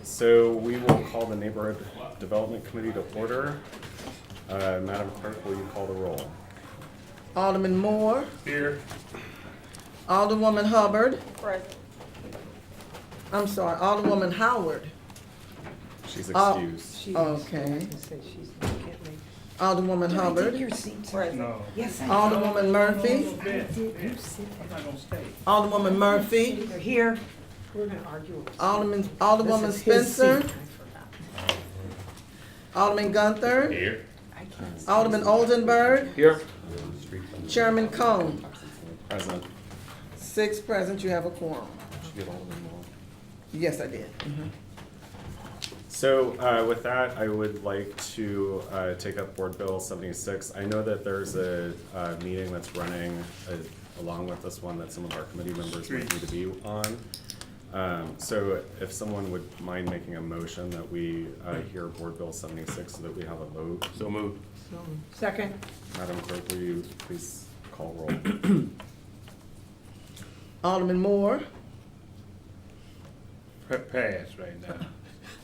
So we will call the Neighborhood Development Committee to order. Madam Clerk, will you call the roll? Alderman Moore, Here. Alderwoman Hubbard, Present. I'm sorry, Alderwoman Howard. She's Oh. excused. Okay. Alderwoman Hubbard, Present. No. Yes, I Alderwoman Murphy, I'm not gonna stay. Alderwoman Murphy, They're here. We're gonna argue. Alderwoman This is his Spencer, seat. Alderman Guenther, Here. I can't see. Alderman Oldenburg, Here. Chairman Cone. Present. 6 present, you have a quorum. Did you get all of them all? Yes, I did. So with that, I would like to take up Board Bill 76. I know that there's a meeting that's running along with this one that some of our committee members would need to be on. So if someone would mind making a motion that we hear Board Bill 76 so that we have a vote. So moved. Second. Madam Clerk, will you please call roll? Alderman Moore, Pass right now.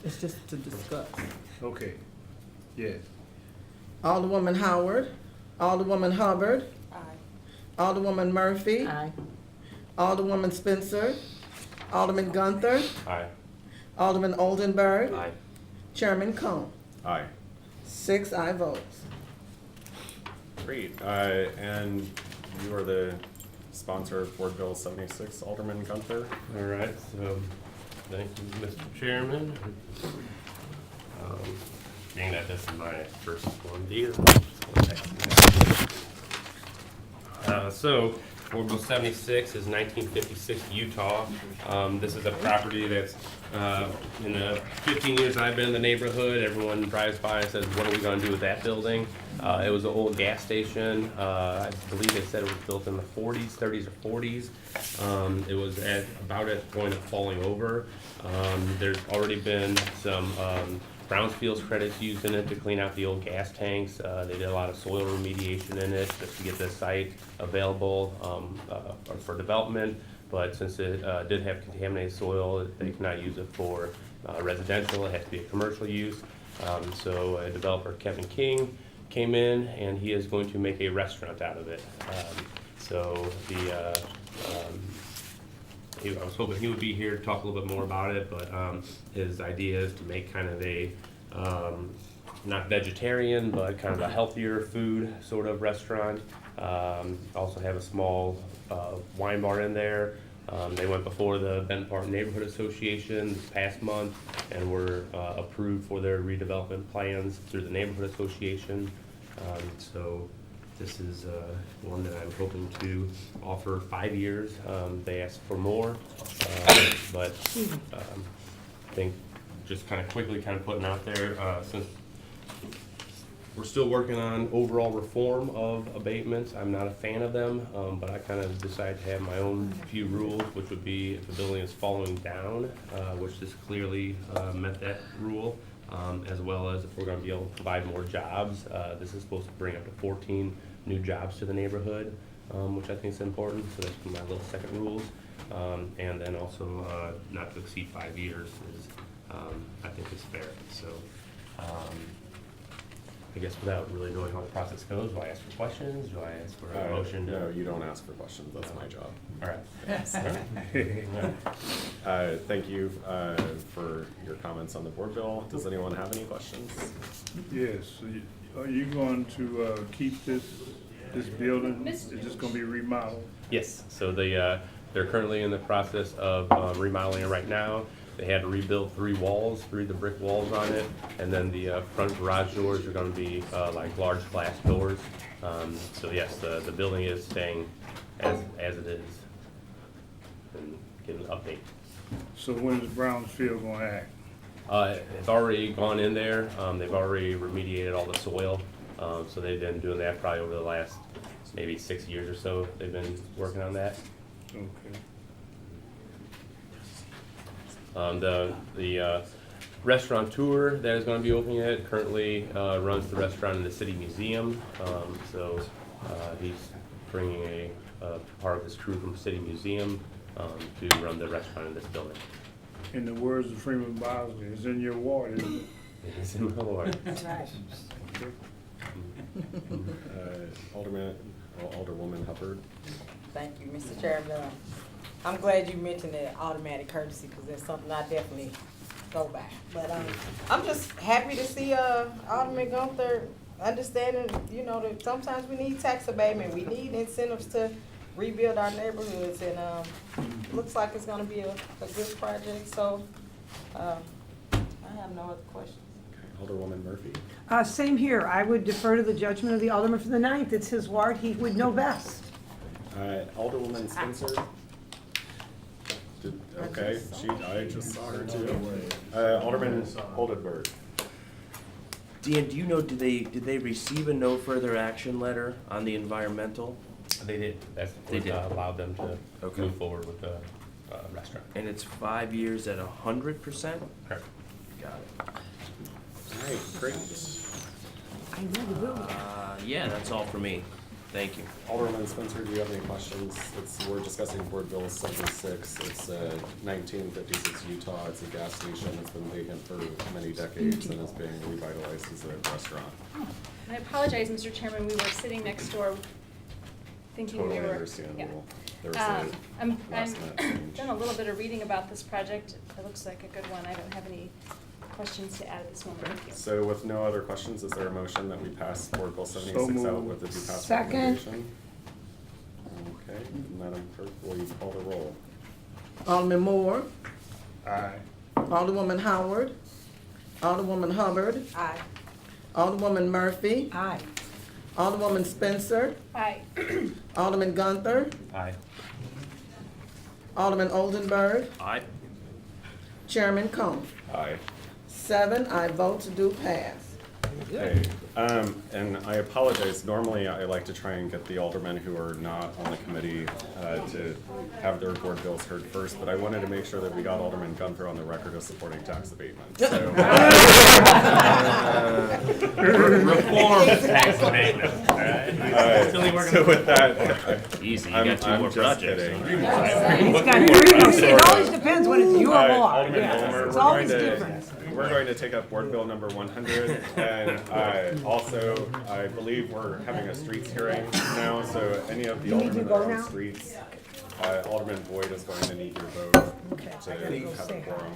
it's just to discuss. Okay. Yes. Alderwoman Howard, Alderwoman Hubbard, Aye. Alderwoman Murphy, Aye. Alderwoman Spencer, Alderman Guenther, Aye. Alderman Oldenburg, Aye. Chairman Cone. Aye. 6 aye votes. Great. And you are the sponsor of Board Bill 76, Alderman Guenther. All right, so thank you, Mr. Chairman. Being that this is my first one deal. So, Board Bill 76 is 1956 Utah. This is a property that's, in the 15 years I've been in the neighborhood, everyone drives by and says, what are we gonna do with that building? It was an old gas station. I believe they said it was built in the 40s, 30s or 40s. It was about at the point of falling over. There's already been some Brownfields credits used in it to clean out the old gas tanks. They did a lot of soil remediation in it just to get the site available for development. But since it did have contaminated soil, they cannot use it for residential. It has to be a commercial use. So a developer, Kevin King, came in and he is going to make a restaurant out of it. I was hoping he would be here to talk a little bit more about it, but his idea is to make kind of a, not vegetarian, but kind of a healthier food sort of restaurant. Also have a small wine bar in there. They went before the Benton Park Neighborhood Association this past month and were approved for their redevelopment plans through the Neighborhood Association. So this is one that I'm hoping to offer 5 years. They asked for more, but I think just kind of quickly kind of putting out there, since we're still working on overall reform of abatements. I'm not a fan of them, but I kind of decided to have my own few rules, which would be if the building is falling down, which this clearly met that rule, as well as if we're going to be able to provide more jobs. This is supposed to bring up to 14 new jobs to the neighborhood, which I think is important. So that's my little second rules. And then also not to exceed 5 years is, I think, is fair. So. I guess without really knowing how the process goes, do I ask for questions? Do I ask for a motion? No, you don't ask for questions. That's my job. All right. Thank you for your comments on the board bill. Does anyone have any questions? Yes. Are you going to keep this building? Is this going to be remodeled? Yes. So they're currently in the process of remodeling it right now. They had to rebuild 3 the brick walls on it, and then the front garage doors are going to be like large glass doors. So yes, the building is staying as it is, and getting an update. So when is Brownsfield going to act? It's already gone in there. They've already remediated all the soil, so they've been doing that probably over the last maybe 6 years or so. They've been working on that. Okay. The restaurateur that is going to be opening it currently runs the restaurant in the city museum. So he's bringing a part of his crew from the city museum to run the restaurant in this building. In the words of Freeman Bosley, it's in your ward, isn't it? It's in my ward. Right. Alderwoman Hubbard. Thank you, Mr. Chairman. I'm glad you mentioned the automatic courtesy, because that's something I definitely go by. But, I'm just happy to see, Alderman Guenther understanding, you know, that sometimes we need tax abatement, we need incentives to rebuild our neighborhoods, and, looks like it's gonna be a good project, so, I have no other questions. Okay, Alderwoman Murphy. Same here. I would defer to the judgment of the Alderman from the 9th. It's his ward. He would know best. Alderwoman Spencer. Okay, I just saw her too. Alderman Oldenburg. Dan, do you know, did they receive a no further action letter on the environmental? They did. That's They what did. allowed them to Okay. move forward with the restaurant. And it's 5 years at 100%? Correct. Got it. All right, great. I know the building. Yeah, that's all for me. Thank you. Alderman Spencer, do you have any questions? We're discussing Board Bill 76. It's 1956 Utah. It's a gas station. It's been vacant for many decades and is being revitalized as a restaurant. I apologize, Mr. Chairman, we were sitting next door thinking we Totally were. understandable. There was Yeah. I'm last minute change. done a little bit of reading about this project. It looks like a good one. I don't have any questions to add at this moment. Thank you. So with no other questions, is there a motion that we pass Board Bill 76 out moved. with the due pass Second. recommendation? Okay, Madam Clerk, will you call the roll? Alderman Moore, Aye. Alderwoman Howard, Alderwoman Hubbard, Aye. Alderwoman Murphy, Aye. Alderwoman Spencer, Aye. Alderman Guenther, Aye. Alderman Oldenburg, Aye. Chairman Cone. Aye. 7, I vote to do pass. Okay, and I apologize, normally I like to try and get the aldermen who are not on the committee to have their board bills heard first, but I wanted to make sure that we got Alderman Guenther on the record as supporting tax abatement, so. Reform tax abatement, all right? Still ain't working. So with that, Easy, you I'm got 2 more just projects. kidding. He's got 3 more. It always depends when it's your ward. Alderman Yeah. Ulmer, It's we're always going different. we're going to take up Board Bill number 100, and also, I believe we're having a streets hearing now, so any of the You need to aldermen go that are on now? streets, Alderman Boyd is going to need your vote Okay, to I gotta go have a say hi. quorum.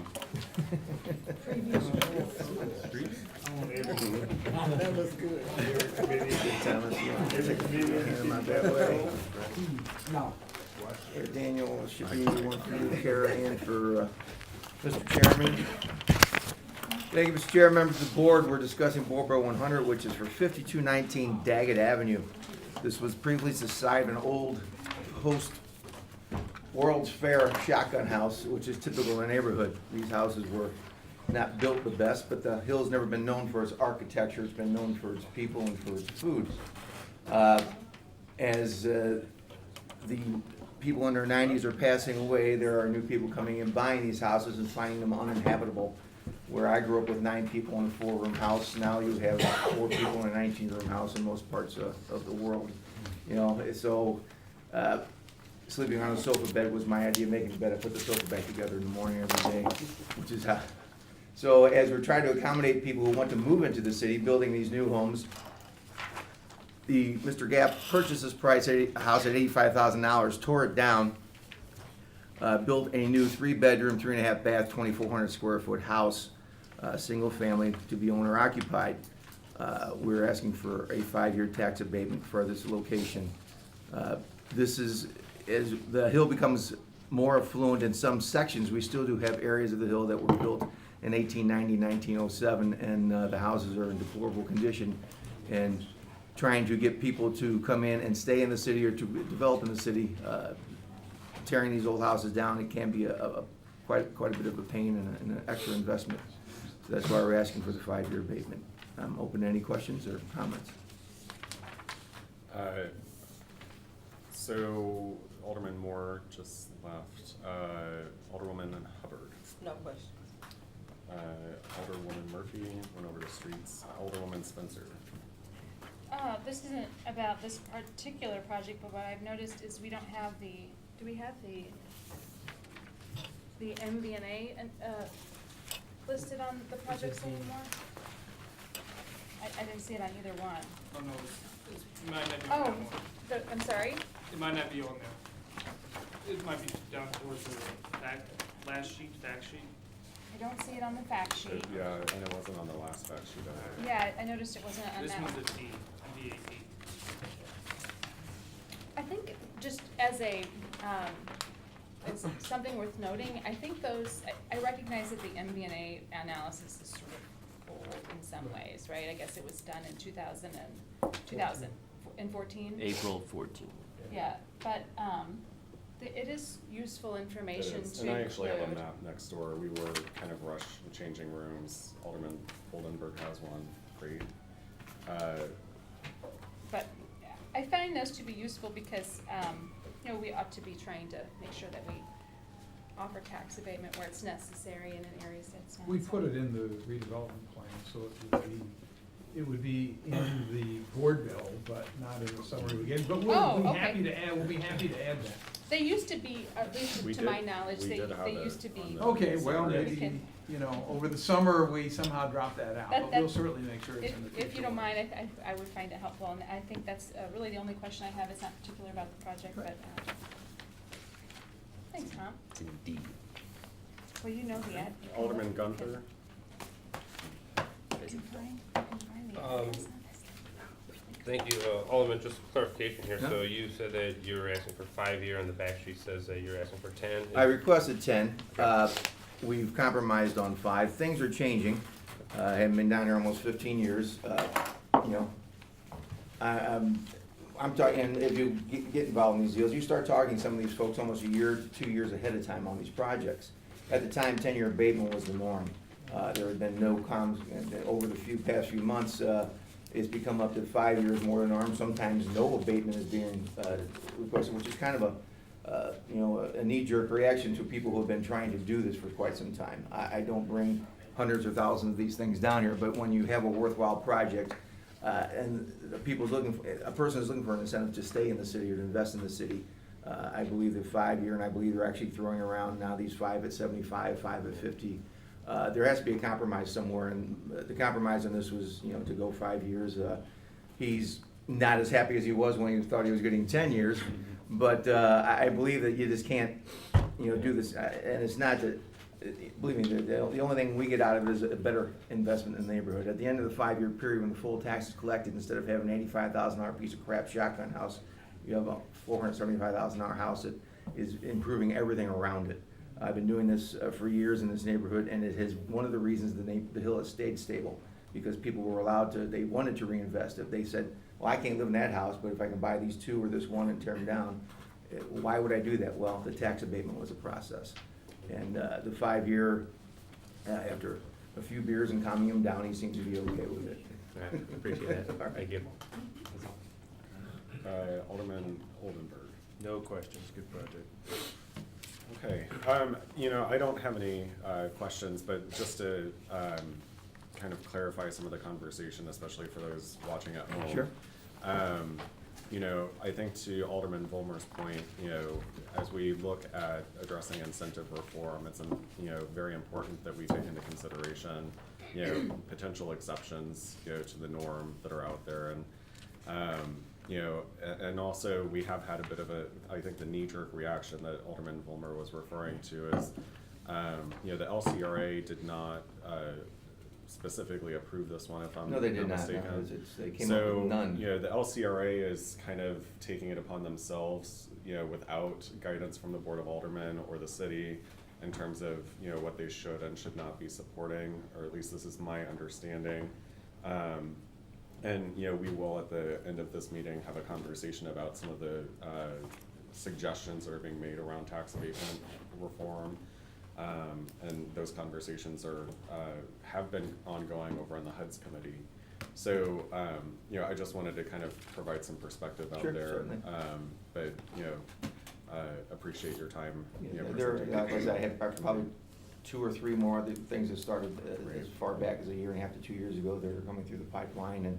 That was good. Is it committee? No. Daniel, should be one for you, Kara, and for Mr. Chairman. Thank you, Mr. Chair, members of the board. We're discussing Board Bill 100, which is for 5219 Daggett Avenue. This was previously the site of an old host World's Fair shotgun house, which is typical in the neighborhood. These houses were not built the best, but the hill's never been known for its architecture. It's been known for its people and for its food. As the people in their 90s are passing away, there are new people coming in, buying these houses and finding them uninhabitable. Where I grew up with 9 people in a 4-room house, now you have 4 people in a 19-room house in most parts of the world. You know, so sleeping on a sofa bed was my idea of making the bed. I put the sofa back together in the morning every day, which is how. So as we're trying to accommodate people who want to move into the city, building these new homes, Mr. Gap purchased this house at $85,000, tore it down, built a new 3-bedroom, 3.5 bath, 2,400 square foot house, single family to be owner occupied. We're asking for a 5-year tax abatement for this location. This is, as the hill becomes more affluent in some sections, we still do have areas of the hill that were built in 1890, 1907, and the houses are in deplorable condition. And trying to get people to come in and stay in the city or to develop in the city, tearing these old houses down, it can be quite a bit of a pain and an extra investment. So that's why we're asking for the 5-year abatement. I'm open to any questions or comments. So Alderman Moore just left. Alderwoman Hubbard. No questions. Alderwoman Murphy went over to streets. Alderwoman Spencer. This isn't about this particular project, but what I've noticed is we don't have do we have the the MVNA listed on the projects anymore? I didn't see it on either one. Oh, no, it might not be on that one. I'm sorry? It might not be on there. It might be down towards the fact sheet. I don't see it on the fact sheet. Yeah, and it wasn't on the last fact sheet either. Yeah, I noticed it wasn't on This that one's one. a DAP. I think just as a, it's something worth noting, I think those, I recognize that the MVNA analysis is sort of old in some ways, right? I guess it was done in 2014? April 14. Yeah, but it is useful information It is. to And I actually have a include. map next door. We were kind of rushed in changing rooms. Alderman Oldenburg has one. Great. But I find those to be useful because, we ought to be trying to make sure that we offer tax abatement where it's necessary and in areas that's not. We put it in the redevelopment plan, so it would be in the board bill, but not in the summary we gave. But Oh, we'll be okay. happy to add, we'll be happy to add that. They used to be, at least We to my did- knowledge, we they did have used to it be. on the- Okay, well, We maybe, can- over the summer, we somehow dropped that out, That- but we'll that- certainly make sure it's in the future. If you don't mind, I would find it helpful, and I think that's really the only question I have. It's not particular about the project, but, thanks, Tom. It's in D. Well, you know the ad. Alderman Guenther? I can find the address on this. Thank you, Alderman, just clarification here. Yeah. So you said that you were asking for 5-year and the back sheet says that you're asking for 10? I requested 10. We've compromised on 5. Things are changing. I haven't been down here almost 15 years. I'm talking, and if you get involved in these deals, you start talking to some of these folks almost a year to 2 years ahead of time on these projects. At the time, 10-year abatement was the norm. There had been no comms, and over the past few months, it's become up to 5 years more than norm. Sometimes no abatement is being requested, which is kind of a knee-jerk reaction to people who have been trying to do this for quite some time. I don't bring hundreds or thousands of these things down here, but when you have a worthwhile project, and a person is looking for an incentive to stay in the city or to invest in the city, I believe the 5-year, and I believe they're actually throwing around now these 5 at 75, 5 at 50. There has to be a compromise somewhere, and the compromise on this was, to go 5 years. He's not as happy as he was when he thought he was getting 10 years, but I believe that you just can't, do this, and it's not that, believe me, the only thing we get out of it is a better investment in the neighborhood. At the end of the 5-year period, when the full tax is collected, instead of having an $85,000 piece of crap shotgun house, you have a $475,000 house that is improving everything around it. I've been doing this for years in this neighborhood, and it has, one of the reasons the hill has stayed stable, because people were allowed to, they wanted to reinvest. If they said, well, I can't live in that house, but if I can buy these 2 or this 1 and tear them down, why would I do that? Well, the tax abatement was a process. And the 5-year, after a few beers and calming him down, he seems to be okay with it. All right, appreciate that. All right. Thank you. Alderman Oldenburg. No questions, good project. Okay, I don't have any questions, but just to kind of clarify some of the conversation, especially for those watching at home. Sure. I think to Alderman Volmer's point, as we look at addressing incentive reform, it's very important that we take into consideration, potential exceptions, to the norm that are out there. And and also we have had a bit of I think the knee-jerk reaction that Alderman Volmer was referring to is, the LCRA did not specifically approve this one, if I'm No, they did not. mistaken. No, they came up with none. So, the LCRA is kind of taking it upon themselves, without guidance from the Board of Aldermen or the city in terms of, what they should and should not be supporting, or at least this is my understanding. And, we will, at the end of this meeting, have a conversation about some of the suggestions that are being made around tax abatement reform. And those conversations have been ongoing over on the HUD's committee. So, I just wanted to kind of provide some perspective out Sure, there. certainly. But, appreciate your time. Like I said, I have probably 2 or 3 more other things that started as far back as a year and a half to 2 years ago that are coming through the pipeline. And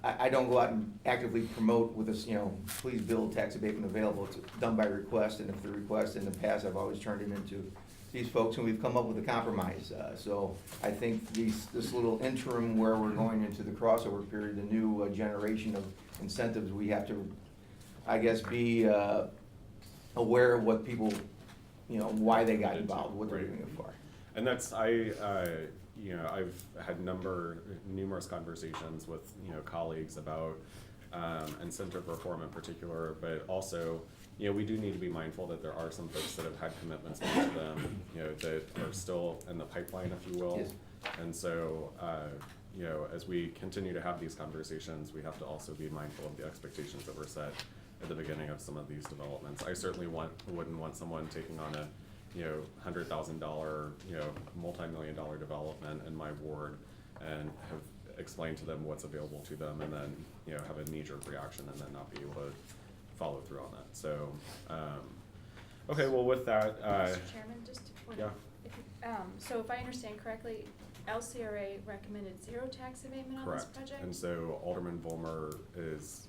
I don't go out and actively promote with this, please build tax abatement available. It's done by request, and if the request in the past, I've always turned it into these folks, and we've come up with a compromise. So I think this little interim where we're going into the crossover period, the new generation of incentives, we have to, I guess, be aware of what people, why they got involved, what they're doing it for. And that's, I've had numerous conversations with, colleagues about incentive reform in particular, but also, we do need to be mindful that there are some folks that have had commitments made to them, that are still in the pipeline, if you will. Yes. And so, as we continue to have these conversations, we have to also be mindful of the expectations that were set at the beginning of some of these developments. I certainly wouldn't want someone taking on a $100,000, multi-million-dollar development in my ward and have explained to them what's available to them and then, have a knee-jerk reaction and then not be able to follow through on that. So, okay, well, with that, Mr. Chairman, just to point yeah. out, so if I understand correctly, LCRA recommended 0 tax abatement on this Correct. project? And so Alderman Volmer is,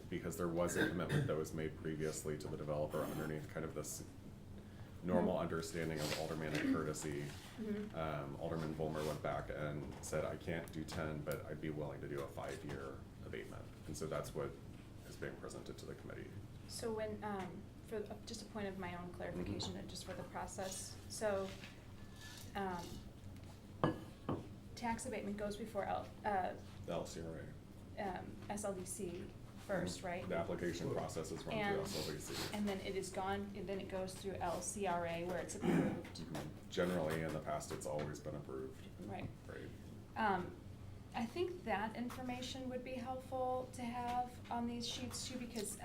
because there was a commitment that was made previously to the developer underneath kind of this normal understanding of aldermanic courtesy, Alderman Volmer went back and said, I can't do 10, but I'd be willing to do a 5-year abatement. And so that's what is being presented to the committee. So when, just a point of my own clarification, just for the process, so, tax abatement goes before The LCRA. SLDC first, right? The application process is run And- through SLDC. And then it is gone, and then it goes through LCRA where it's approved, Generally, in the past, it's always been approved. right? Right. I think that information would be helpful to have on these sheets too, because,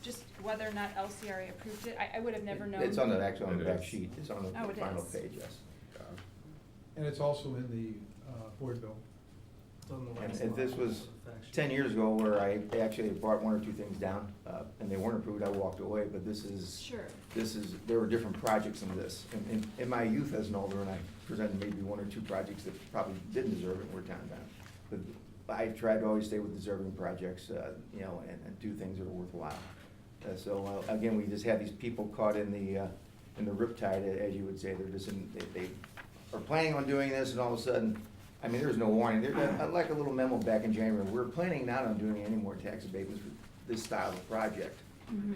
just whether or not LCRA approved it, I would have never known. It's actually on the It back is. sheet, it's on the Oh, it final is. page, yes. Yeah. And it's also in the board bill. And this was 10 years ago where I actually brought 1 or 2 things down, and they weren't approved, I walked away, but Sure. there were different projects in this. In my youth as an alderman, I presented maybe 1 or 2 projects that probably didn't deserve it and were turned down. But I tried to always stay with deserving projects, and do things that are worthwhile. So, again, we just had these people caught in the riptide, as you would say, they're just they are planning on doing this, and all of a sudden, I mean, there's no warning. Like a little memo back in January, we're planning not on doing any more tax abatements for this style of project.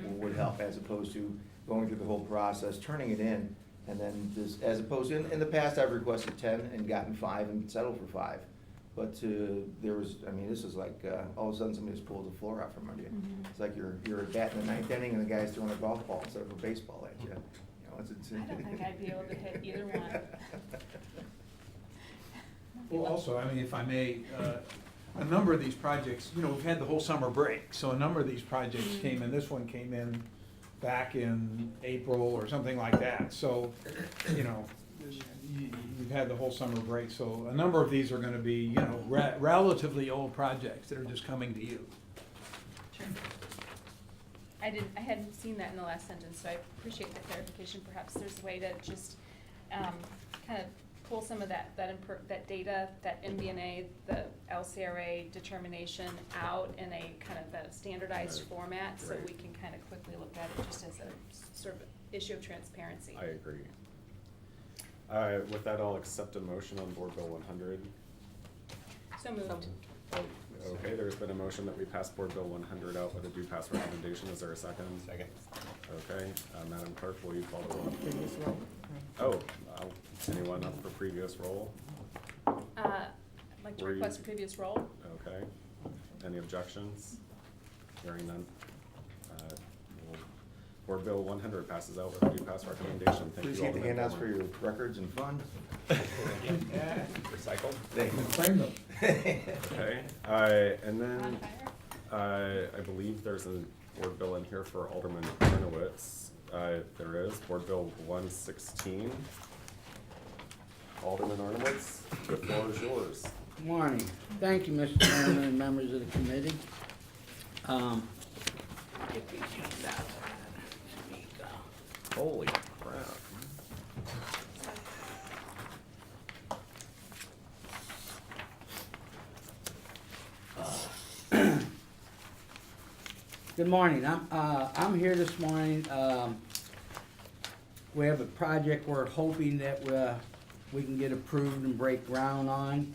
Would help, as opposed to going through the whole process, turning it in, and then just, as opposed to, in the past, I've requested 10 and gotten 5 and settled for 5. But this is like, all of a sudden somebody just pulls the floor out from under you. It's like you're at bat in the 9th inning and the guy's throwing a golf ball instead of a baseball at you. I don't think I'd be able to hit either one. Well, also, I mean, if I may, a number of these projects, we've had the whole summer break, so a number of these projects came in, this one came in back in April or something like that, so, you've had the whole summer break, so a number of these are gonna be, relatively old projects that are just coming to you. Sure. I hadn't seen that in the last sentence, so I appreciate the clarification. Perhaps there's a way to just, kind of pull some of that data, that MBNA, the LCRA determination out in a kind of a standardized format, so we can kind of quickly look at it just as a sort of issue of transparency. I agree. With that, I'll accept a motion on Board Bill 100. So moved. Okay, there's been a motion that we pass Board Bill 100 out with a due pass recommendation. Is there a second? Second. Okay, Madam Clerk, will you call the roll? Previous roll. Oh, anyone up for previous roll? I'd like to Were you- request previous roll. Okay. Any objections? Hearing none. Board Bill 100 passes out with a due pass recommendation. Thank Please you, keep the Alderman handouts for Bowman. your records and funds. Recycle. Claim them. Okay, and On then, fire? I believe there's a board bill in here for Alderman Arnowitz. There is, Board Bill 116. Alderman Arnowitz, the floor is yours. Morning. Thank you, Mr. Chairman and members of the committee. Get these things out. Holy crap. Good morning. I'm here this morning we have a project we're hoping that we can get approved and break ground on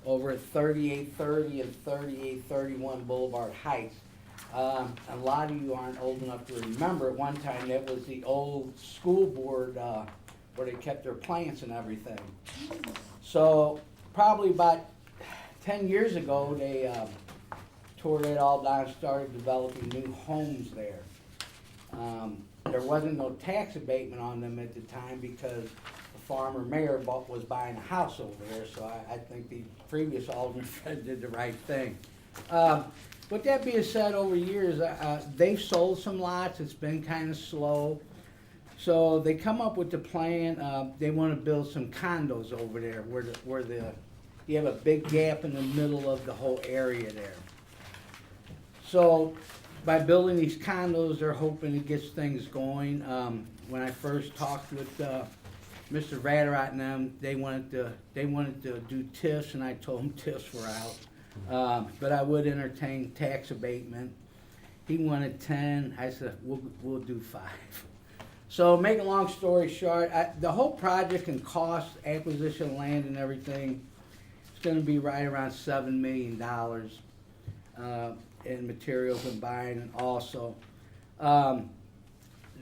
over at 3830 and 3831 Boulevard Heights. A lot of you aren't old enough to remember, at one time that was the old school board where they kept their plants and everything. So probably about 10 years ago, they tore it all down, started developing new homes there. There wasn't no tax abatement on them at the time because the former mayor was buying a house over there, so I think the previous alderman did the right thing. With that being said, over years, they've sold some lots, it's been kind of slow. So they come up with the plan, they want to build some condos over there where you have a big gap in the middle of the whole area there. So by building these condos, they're hoping it gets things going. When I first talked with Mr. Vatterott and them, they wanted to do TIFs, and I told them TIFs were out. But I would entertain tax abatement. He wanted 10. I said we'll do 5. So make a long story short, the whole project and cost, acquisition of land and everything, it's going to be right around $7 million in materials and buying, and also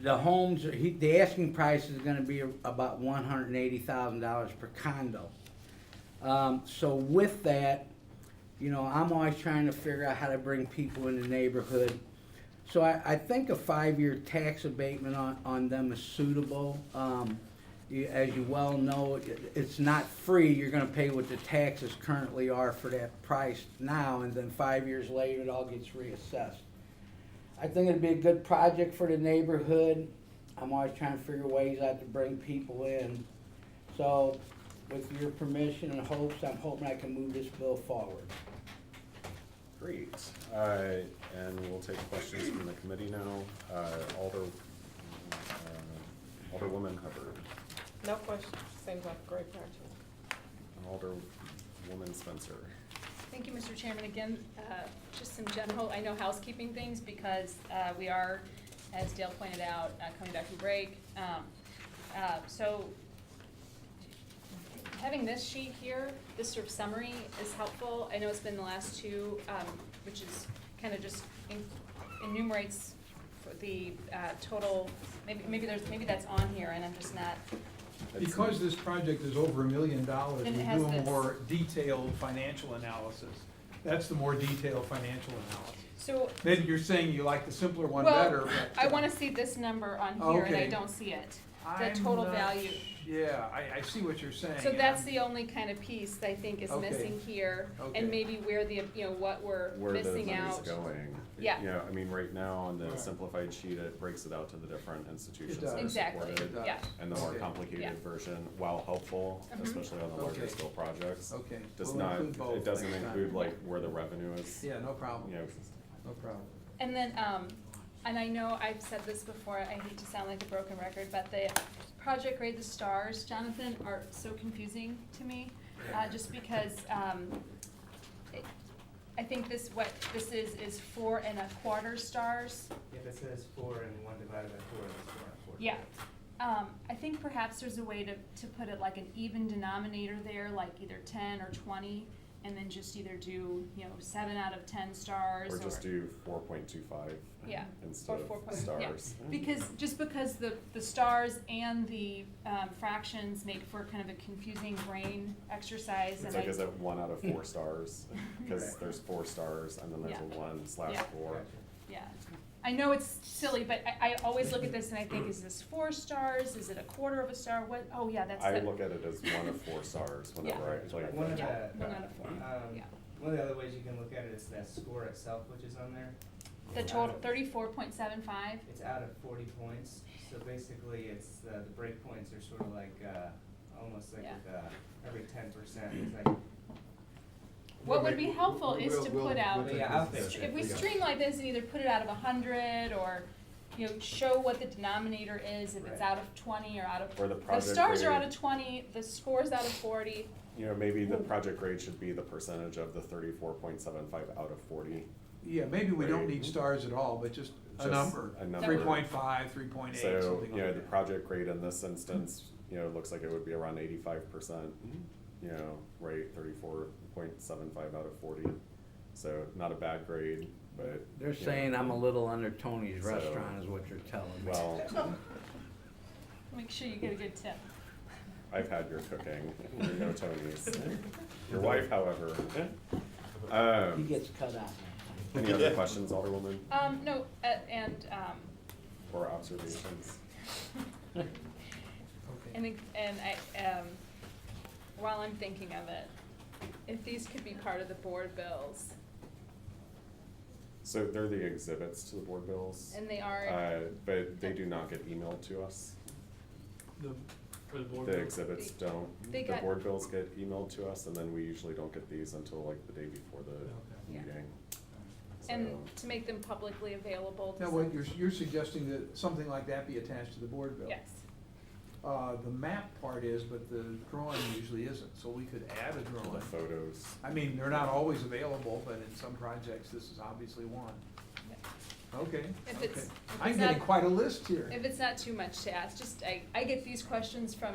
the homes. The asking price is going to be about $180,000 per condo. So with that, you know, I'm always trying to figure out how to bring people in the neighborhood. So I think a 5-year tax abatement on them is suitable. As you well know, it's not free. You're going to pay what the taxes currently are for that price now, and then 5 years later it all gets reassessed. I think it'd be a good project for the neighborhood. I'm always trying to figure ways out to bring people in. So with your permission and hopes, I'm hoping I can move this bill forward. Great. And we'll take questions from the committee now. Alderwoman Hubbard. No questions. Seems like a great project. Alderwoman Spencer. Thank you, Mr. Chairman. Again, just some general, I know housekeeping things because we are, as Dale pointed out, coming back from break. So having this sheet here, this sort of summary is helpful. I know it's been the last two, which is kind of just enumerates for the total. Maybe that's on here, and I'm just not. Because this project is over $1 million, we And it has do a this. more detailed financial analysis. That's the more detailed financial analysis. So Maybe you're saying you like the simpler one well, better, but. I want to see this number on here, and I Okay. don't see it. The I'm total not value. Yeah, I see what you're saying. So that's and the only kind of piece that I think is Okay. missing here, Okay. and maybe where the, you know, what we're Where the missing money's out. going. Yeah. You know, I mean, right now on the Right. simplified sheet, it breaks it out to the different institutions does. that are Exactly, supported. does. yeah. And the more Okay. complicated Yeah. version, while helpful, Mhm. especially on the larger Okay. scale projects, Okay. does We'll not, include both it doesn't next time. include like where the revenue is. Yeah, no problem, You know, no problem. And then, and I know I've said this before, I hate to sound like a broken record, but the project grade, the stars, Jonathan, are so confusing to me, just because, I think what this is 4 1/4 stars. Yeah, that says 4 and 1 divided by 4 is 4 1/4. Yeah. I think perhaps there's a way to put it like an even denominator there, like either 10 or 20, and then just either do, 7 out of 10 stars. or just do 4.25 Yeah, instead or 4 of point, stars. yeah. Because the stars and the fractions make for kind of a confusing brain exercise. It's and like, is it 1 out of 4 stars? Because there's 4 stars and then there's Yeah. a 1/4. Yeah, I know it's silly, but I always look at this and I think, is this 4 stars? Is it a 1/4 of a star? What? Oh yeah, that's I the, look at it as 1 of 4 stars whenever I, like, One of yeah, the, 1 out of 4. Yeah. one of the other ways you can look at it is that score itself, which is on there. The total 34.75. It's out of 40 points, so basically it's, the break points are sort of like, almost like Yeah. with, every 10%, it's like. What would be helpful is to put out, Yeah, I'll fix it. if we streamline this and either put it out of 100 or, show what the denominator is, if it's Right. out of 20 or out of. Or the project stars are grade. out of 20, the score's out of 40. you know, maybe the project grade should be the percentage of the 34.75 out of 40. Yeah, maybe we don't Right. need stars at all, but just a number, a number. 3.5, 3.8, So, something you know, like the that. project grade in this instance, you know, looks like it would be around 85%, you know, right, 34.75 out of 40. So not a bad grade, but. They're you know, saying I'm a little under Tony's So- restaurant is what you're telling me. Well, Make sure you get a good tip. I've had your cooking, you know Tony's. Your wife, however. He gets cut out. Any other questions, Alderwoman, No, and, or observations? Okay. and while I'm thinking of it, if these could be part of the board bills, So they're the exhibits to the board bills. and they are, But they do not get emailed to us. For the board. The bill. exhibits don't. They The got- board bills get emailed to us, and then we usually don't get these until like the day before the Yeah. meeting. and So- to make them publicly available to. Now, what you're suggesting that something like that be attached to the board bill? Yes, The map part is, but the drawing usually isn't, so we could add a The drawing. photos. I mean, they're not always available, but in some projects, this is obviously one. Okay, If okay. it's I'm getting not- quite a list here. if it's not too much to ask, just, I get these questions from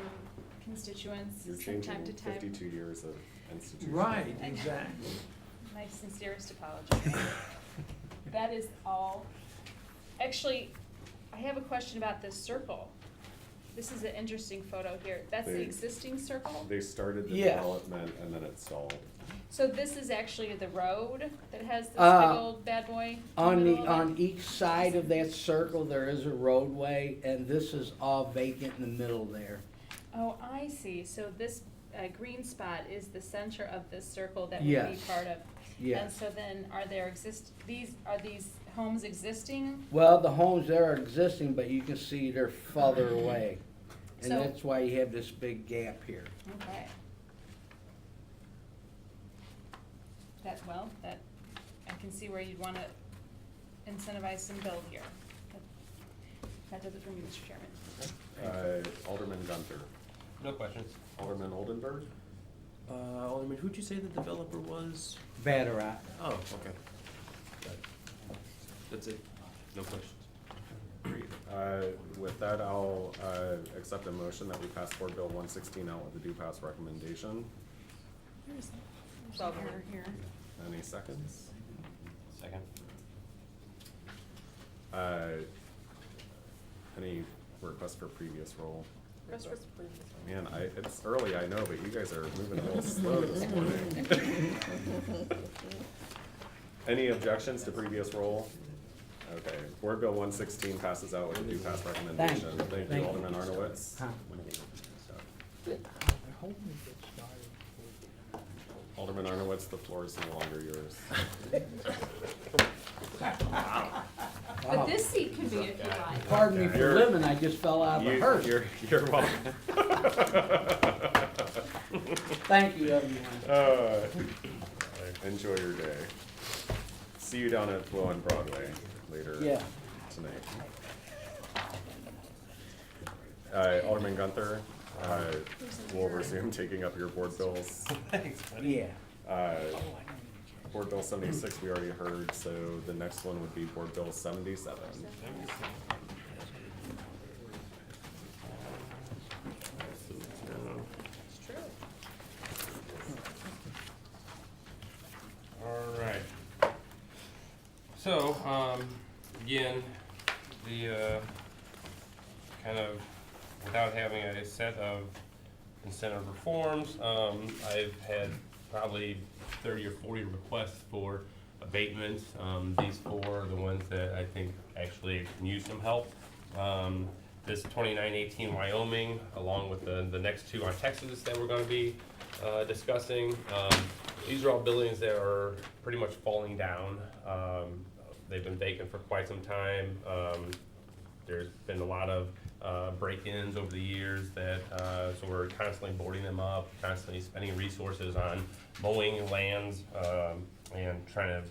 constituents You're from time changing to time. 52 years of institution. Right, exactly. My sincerest apologies. That is all. Actually, I have a question about this circle. This is an interesting photo here. That's the They- existing circle? They started the Yeah. development and then it stalled. So this is actually the road that has this big Uh, old bad boy in the On middle of it? on each side of that circle, there is a roadway, and this is all vacant in the middle there. Oh, I see. So this green spot is the center of this circle that would be Yes. part of. And Yes. so then are these homes existing? Well, the homes there are existing, but you can see they're further away. And So- that's why you have this big gap here. Okay. That, I can see where you'd wanna incentivize some build here. That does it for me, Mr. Chairman. Alderman Guenther. No questions. Alderman Oldenburg. Alderman, who'd you say the developer was? Vatterott. Oh, okay. Got it. That's it. No questions. Great. With that, I'll accept a motion that we pass Board Bill 116 out with a due pass recommendation. It's over here. Any seconds? Second. Any requests for previous roll? Rest was previous one. Man, it's early, I know, but you guys are moving a little slow this morning. Any objections to previous roll? Okay, Board Bill 116 passes out with a due pass recommendation. Thank you. Thank you, Thank you. Alderman Arnowitz. Huh. Alderman Arnowitz, the floor is no longer yours. But this seat could be if you like. Pardon me for You're- living, I just fell out of a hearse. You're welcome. Thank you, everyone. Enjoy your day. See you down at Flow on Broadway later Yeah. tonight. Alderman Guenther, we'll resume taking up your board bills. Yeah. Board Bill 76 we already heard, so the next one would be Board Bill 77. It's true. All right. So, again, the, kind of, without having a set of incentive reforms, I've had probably 30 or 40 requests for abatements. These four are the ones that I think actually can use some help. This 2918 Wyoming, along with the next two on Texas that we're gonna be discussing. These are all buildings that are pretty much falling down. They've been vacant for quite some time. There's been a lot of break-ins over the years that, so we're constantly boarding them up, constantly spending resources on mowing lands, and trying to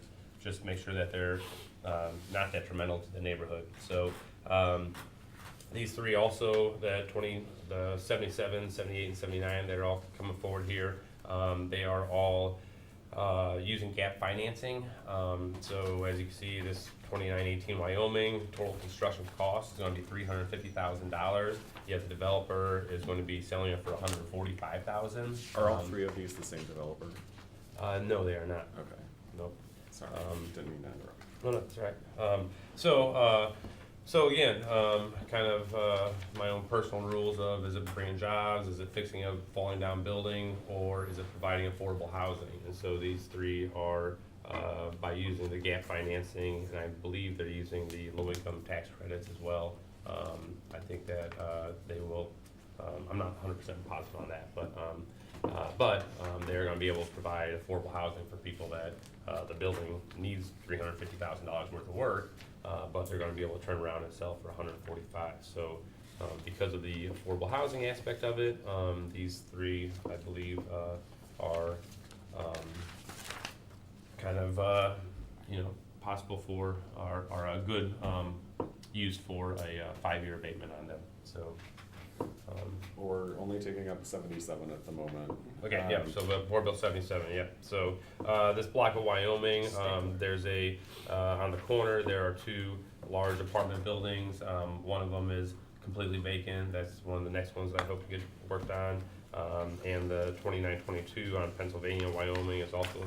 just make sure that they're not detrimental to the neighborhood. So these three also, the 77, 78, and 79, they're all coming forward here. They are all using gap financing. So as you can see, this 2918 Wyoming, total construction cost is gonna be $350,000. Yet the developer is going to be selling it for $145,000. Are all three of these the same developer? No, they are not. Okay, Nope. sorry, didn't mean to interrupt. No, no, that's right. So again, kind of my own personal rules of, is it bringing jobs, is it fixing a falling down building, or is it providing affordable housing? And so these three are by using the gap financing, and I believe they're using the low income tax credits as well. I think that they will, I'm not 100% positive on that, but they're gonna be able to provide affordable housing for people that the building needs $350,000 worth of work, but they're gonna be able to turn around and sell for $145,000. So because of the affordable housing aspect of it, these three, I believe, are kind of, possible for, are a good used for a 5-year abatement on them, so. We're only taking up 77 at the moment. Okay, yeah, so Board Bill 77, yeah. So this block of Wyoming, there's on the corner, there are 2 large apartment buildings. One of them is completely vacant. That's one of the next ones that I hope to get worked on. And the 2922 on Pennsylvania, Wyoming is also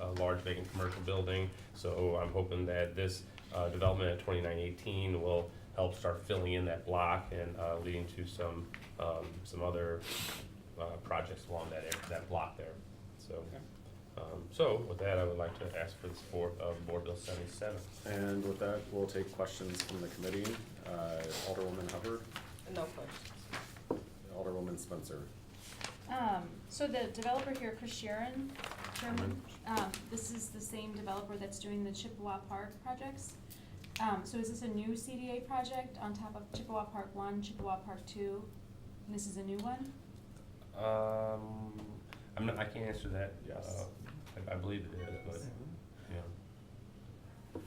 a large vacant commercial building. So I'm hoping that this development at 2918 will help start filling in that block and leading to some other projects along that block there. So, so with that, I would like to ask for the support of Board Bill 77. And with that, we'll take questions from the committee. Alderwoman Hubbard, No questions. Alderwoman Spencer. So the developer here, Chris Sharon, Chairman, this is the same developer that's doing the Chippewa Park projects. So is this a new CDA project on top of Chippewa Park 1, Chippewa Park 2, and this is a new one? I can't answer that. Yes. I believe it is, but, yeah.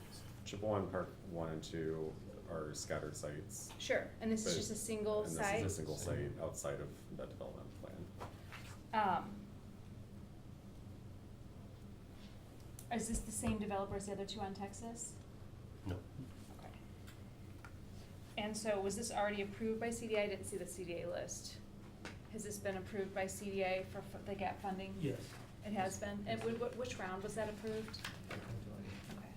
Chippewa Park 1 and 2 are scattered sites. Sure, and this is But- just a single And site? this is a single site outside of that development plan. Is this the same developer as the other 2 on Texas? No. Okay. And so was this already approved by CDA? I didn't see the CDA list. Has this been approved by CDA for the gap funding? Yes. It has been? And which round was that approved? Okay.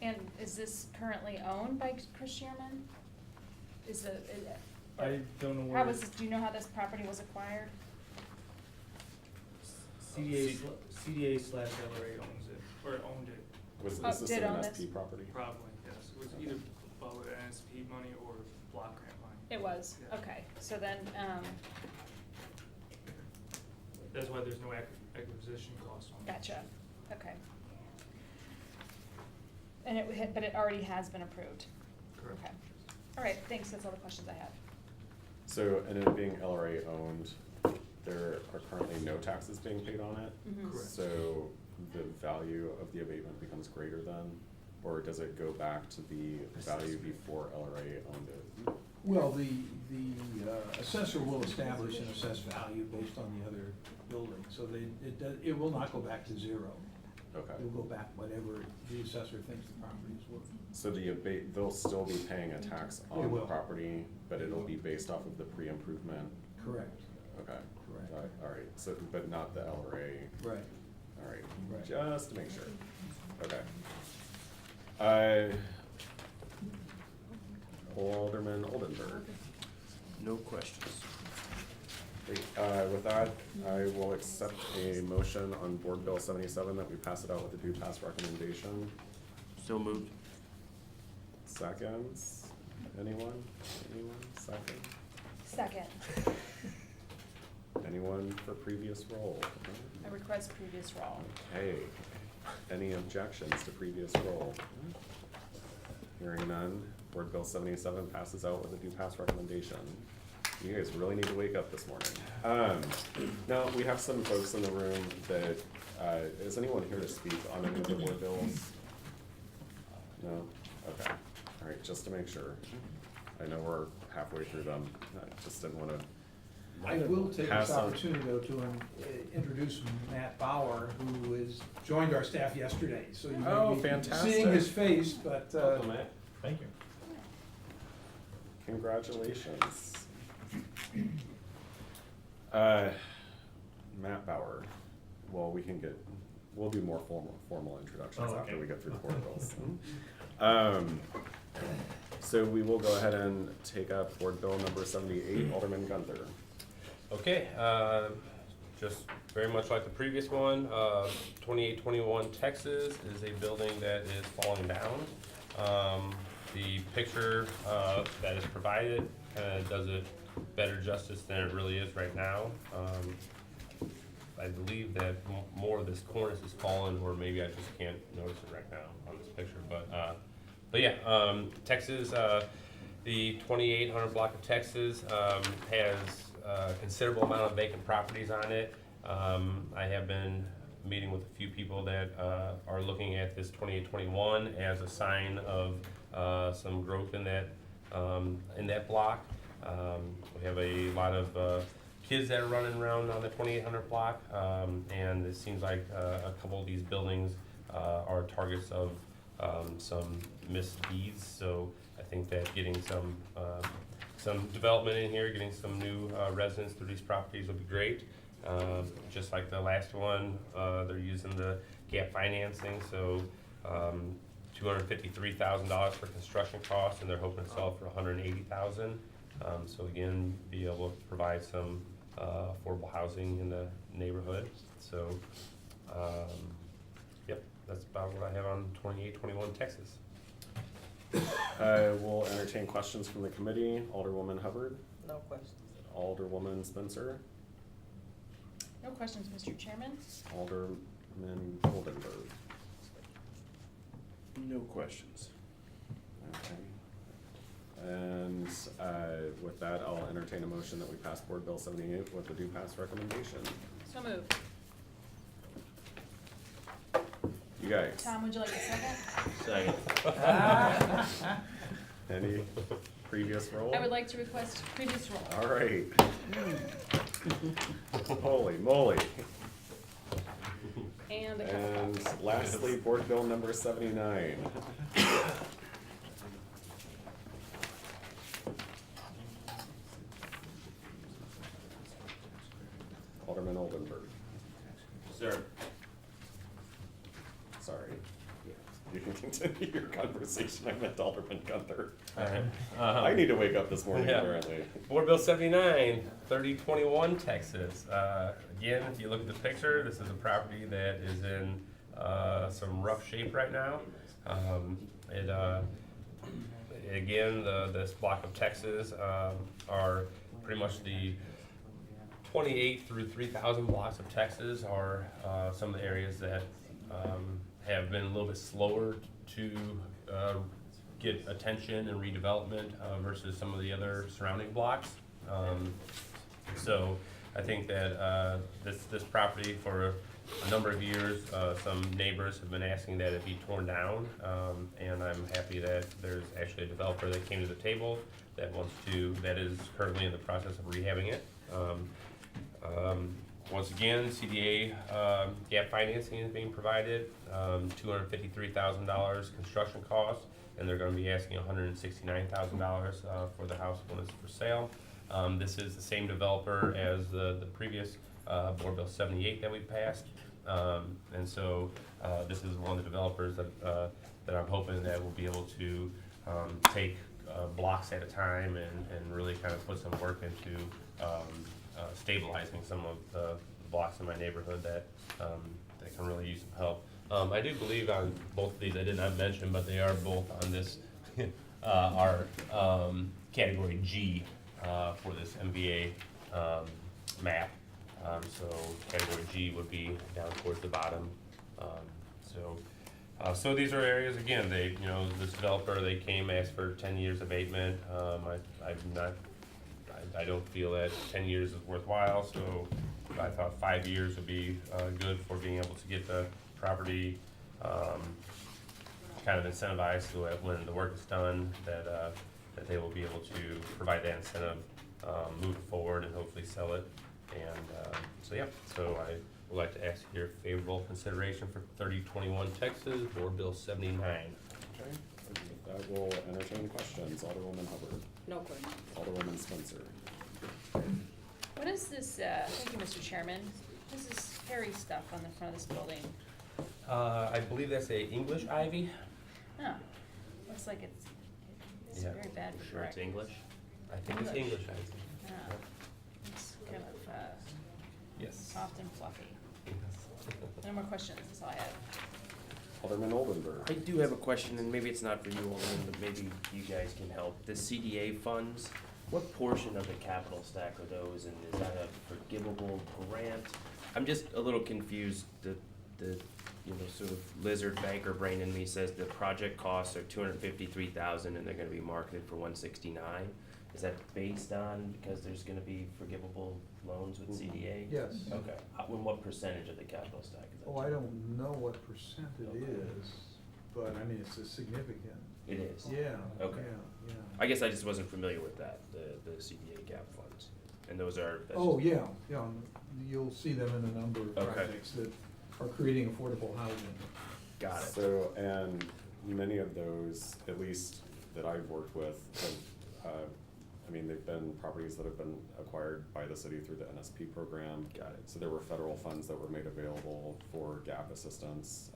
And is this currently owned by Chris Sherman? I don't know How where. do you know how this property was acquired? CDA slash LRA owns it, or owned it, Is Oh, this did an own SP this? property? probably, yes. It was either NSP money or block grant money. It was, Yeah. okay, so then, That's why there's no acquisition cost on it. gotcha, okay. And but it already has been approved? Correct. Okay, all right, thanks, that's all the questions I have. So, and it being LRA owned, there are currently no taxes being paid on it? Mhm. Correct. So the value of the abatement becomes greater then? Or does it go back to the value before LRA owned it? Well, the assessor will establish an assessed value based on the other building, so it will not go back to 0. Okay. It'll go back whatever the assessor thinks the property is worth. So they'll still be paying a tax They on the will. property, but it'll be based off of the pre-improvement? Correct. Okay. Correct. All right, so, but not the LRA? Right. All right, Right. just to make sure. Okay. Alderman Oldenburg. No questions. Great. With that, I will accept a motion on Board Bill 77 that we pass it out with a due pass recommendation. So moved. Seconds? Anyone? Second? Second, Anyone for previous roll? I request previous roll. Okay. Any objections to previous roll? Hearing none, Board Bill 77 passes out with a due pass recommendation. You guys really need to wake up this morning. Now, we have some folks in the room that, is anyone here to speak on any of the board bills? No? Okay. All right, just to make sure. I know we're halfway through them. I just didn't wanna. I will take Pass this on. opportunity though to introduce Matt Bauer, who has joined our staff yesterday. So you Oh, may be fantastic. seeing his face, but Thank you. Congratulations. Matt Bauer. Well, we'll do more formal introductions Oh, okay. after we get through the board bills. So we will go ahead and take up board bill number 78, Alderman Guenther. Okay, just very much like the previous one, 2821 Texas is a building that is falling down. The picture that is provided kind of does it better justice than it really is right now. I believe that more of this cornice is fallen, or maybe I just can't notice it right now on this picture. But yeah, Texas, the 2800 block of Texas has a considerable amount of vacant properties on it. I have been meeting with a few people that are looking at this 2821 as a sign of some growth in that block. We have a lot of kids that are running around on the 2800 block, and it seems like a couple of these buildings are targets of some misdeeds. So I think that getting some development in here, getting some new residents through these properties would be great. Just like the last one, they're using the gap financing, so $253,000 for construction costs, and they're hoping to sell it for $180,000. So again, be able to provide some affordable housing in the neighborhood. So, yep, that's about what I have on 2821 Texas. I will entertain questions from the committee. Alderwoman Hubbard, No questions. Alderwoman Spencer, No questions, Mr. Chairman. Alderman Goldenberg. No questions. Okay. And with that, I'll entertain a motion that we pass Board Bill 78 with the do pass recommendation. So moved. You guys, Tom, would you like a second? Second. any previous roll? I would like to request previous roll. All right. Holy moly. And a couple And copies. lastly, Board Bill number 79. Alderman Oldenburg. Sir. Sorry. You can continue your conversation. I meant Alderman Guenther. All right. I need to wake up this morning, Yeah. apparently. Board Bill 79, 3021 Texas. Again, if you look at the picture, this is a property that is in some rough shape right now. This block of Texas are pretty much the 28 through 3,000 blocks of Texas are some of the areas that have been a little bit slower to get attention and redevelopment versus some of the other surrounding blocks. So I think that this property for a number of years, some neighbors have been asking that it be torn down, and I'm happy that there's actually a developer that came to the table that is currently in the process of rehabbing it. Once again, CDA gap financing is being provided, $253,000 construction costs, and they're going to be asking $169,000 for the house when it's for sale. This is the same developer as the previous Board Bill 78 that we passed, and so this is one of the developers that I'm hoping that will be able to take blocks at a time and really kind of put some work into stabilizing some of the blocks in my neighborhood that can really use some help. I do believe on both of these, I did not mention, but they are both on this our category G for this MVA map. So category G would be down towards the bottom. So these are areas, again, this developer, they came, asked for 10 years abatement. I don't feel that 10 years is worthwhile, so I thought 5 years would be good for being able to get the property kind of incentivized so that when the work is done, that that they will be able to provide that incentive, move forward and hopefully sell it. And, so I would like to ask your favorable consideration for 3021 Texas Board Bill 79. Okay, that will entertain questions. Alderwoman Hubbard, No question. Alderwoman Spencer. What is this, thank you, Mr. Chairman, what is this hairy stuff on the front of this building? I believe that's a English ivy. Oh, looks like it's Yeah. very bad for Sure it's brick. English? I think it's English. English ivy. Oh, it's kind of, Yes. soft and fluffy. No more questions, that's all I have. Alderman Oldenburg. I do have a question, and maybe it's not for you, Alderman, but maybe you guys can help. The CDA funds, what portion of the capital stack are those, and is that a forgivable grant? I'm just a little confused. The sort of lizard banker brain in me says the project costs are $253,000 and they're gonna be marketed for $169. Is that based on, because there's gonna be forgivable loans with CDA? Yes. Okay, and what percentage of the capital stack is that? Oh, I don't know what percent it is, but I mean, it's a significant. It is? Yeah. Okay. Yeah. I guess I just wasn't familiar with that, the CDA gap funds. And those are. that's Oh, just- yeah, you'll see them in a number of Okay. projects that are creating affordable housing. Got it. So, and many of those, at least that I've worked with, have, they've been properties that have been acquired by the city through the NSP program. Got it. So there were federal funds that were made available for gap assistance,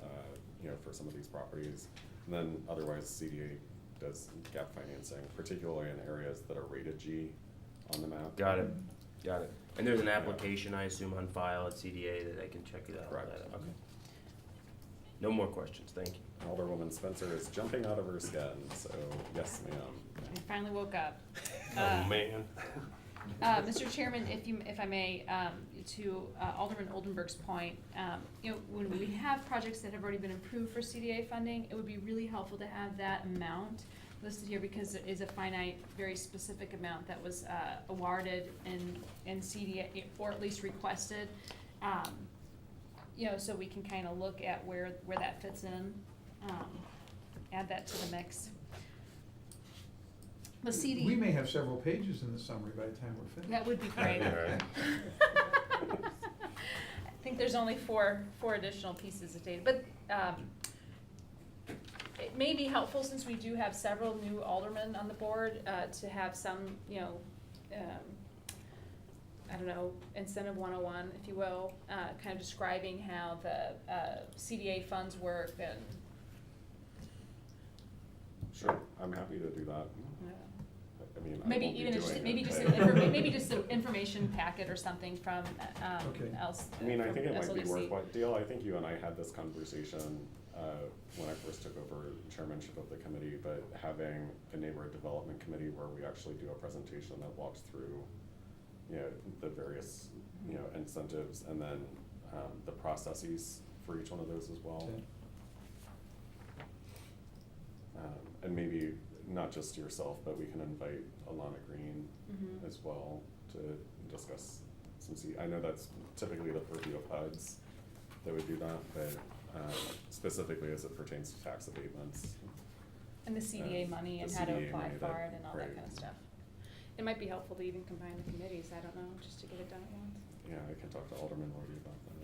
for some of these properties. And then otherwise CDA does gap financing, particularly in areas that are rated G on the map. Got it. And there's an application, I assume, on file at CDA that I can check it out? Correct. Okay. No more questions, thank you. Alderwoman Spencer is jumping out of her skin, so yes, ma'am. I finally woke up. Oh, man. Mr. Chairman, if I may, to Alderman Oldenburg's point, when we have projects that have already been approved for CDA funding, it would be really helpful to have that amount listed here because it is a finite, very specific amount that was awarded in CDA, or at least requested. So we can kind of look at where that fits in, add that to the mix. The CD. We may have several pages in the summary by the time we're finished. That would be great. Alright. I think there's only four additional pieces of data, but it may be helpful since we do have several new aldermen on the board to have some, incentive 101, if you will, kind of describing how the CDA funds work and. Sure, I'm happy to do that. I Maybe won't be even doing maybe it, just but- maybe just an information packet or something from Okay. else. I think it might be SLDC. worthwhile. Dale, I think you and I had this conversation when I first took over chairmanship of the committee, but having a neighborhood development committee where we actually do a presentation that walks through, the various, incentives and then the processes for each one of those as well. Okay. And maybe not just yourself, but we can invite Alana Green Mhm. as well to discuss some I know that's typically the purview of HUDs that would do that, but specifically as it pertains to tax abatements. And the CDA money and the how to CDA apply money for it and all that right. kind of stuff. It might be helpful to even combine the committees, I don't know, just to get it done at once. Yeah, I can talk to Alderman Lordy about that.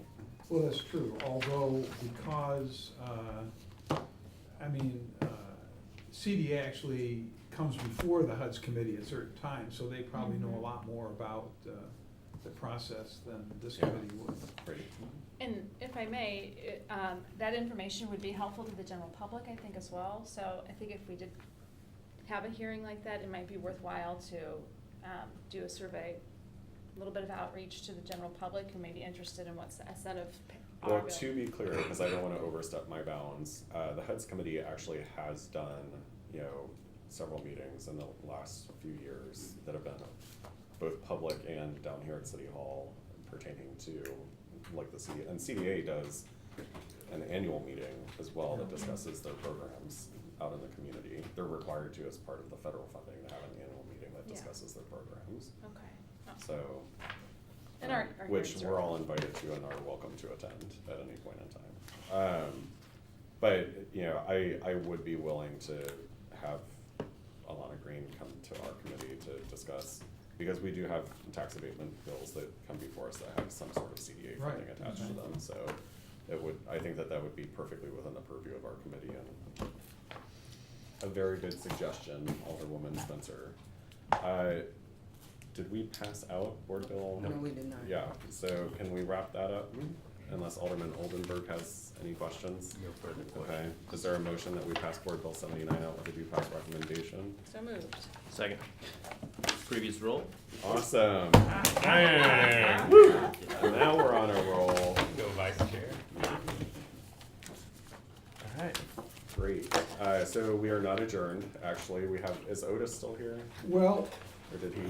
Well, that's true, although because, CDA actually comes before the HUD's committee at certain times, so they probably know a lot more about the process than this Yeah. committee would. Great. And if I may, that information would be helpful to the general public, I think, as well. So I think if we did have a hearing like that, it might be worthwhile to do a survey, a little bit of outreach to the general public who may be interested in what's a set of Well, to be clear, because I don't want to overstep my bounds, the HUD's committee actually has done, several meetings in the last few years that have been both public and down here at City Hall pertaining to like the CDA. And CDA does an annual meeting as well that discusses their programs out in the community. They're required to as part of the federal funding to have an annual meeting that Yeah. discusses their programs. Okay. Oh. So. And our Which hearings we're are- all invited to and are welcome to attend at any point in time. But, I would be willing to have, Alana Green come to our committee to discuss, because we do have tax abatement bills that come before us that have some sort of CDA funding Right. attached to them, so I think that would be perfectly within the purview of our committee, and a very good suggestion, Alderwoman Spencer. Did we pass out Board Bill? No, we did not. Yeah, so can we wrap that up, unless Alderman Oldenburg has any questions? No further Okay, is there a motion that we pass Board Bill 79 out with a due pass recommendation? So moved. Second. Previous roll. Awesome. Dang. Woo. Now we're on a roll. Go Vice Chair. All right. Great. So we are not adjourned, actually. Is Otis still here? Well, Or did he?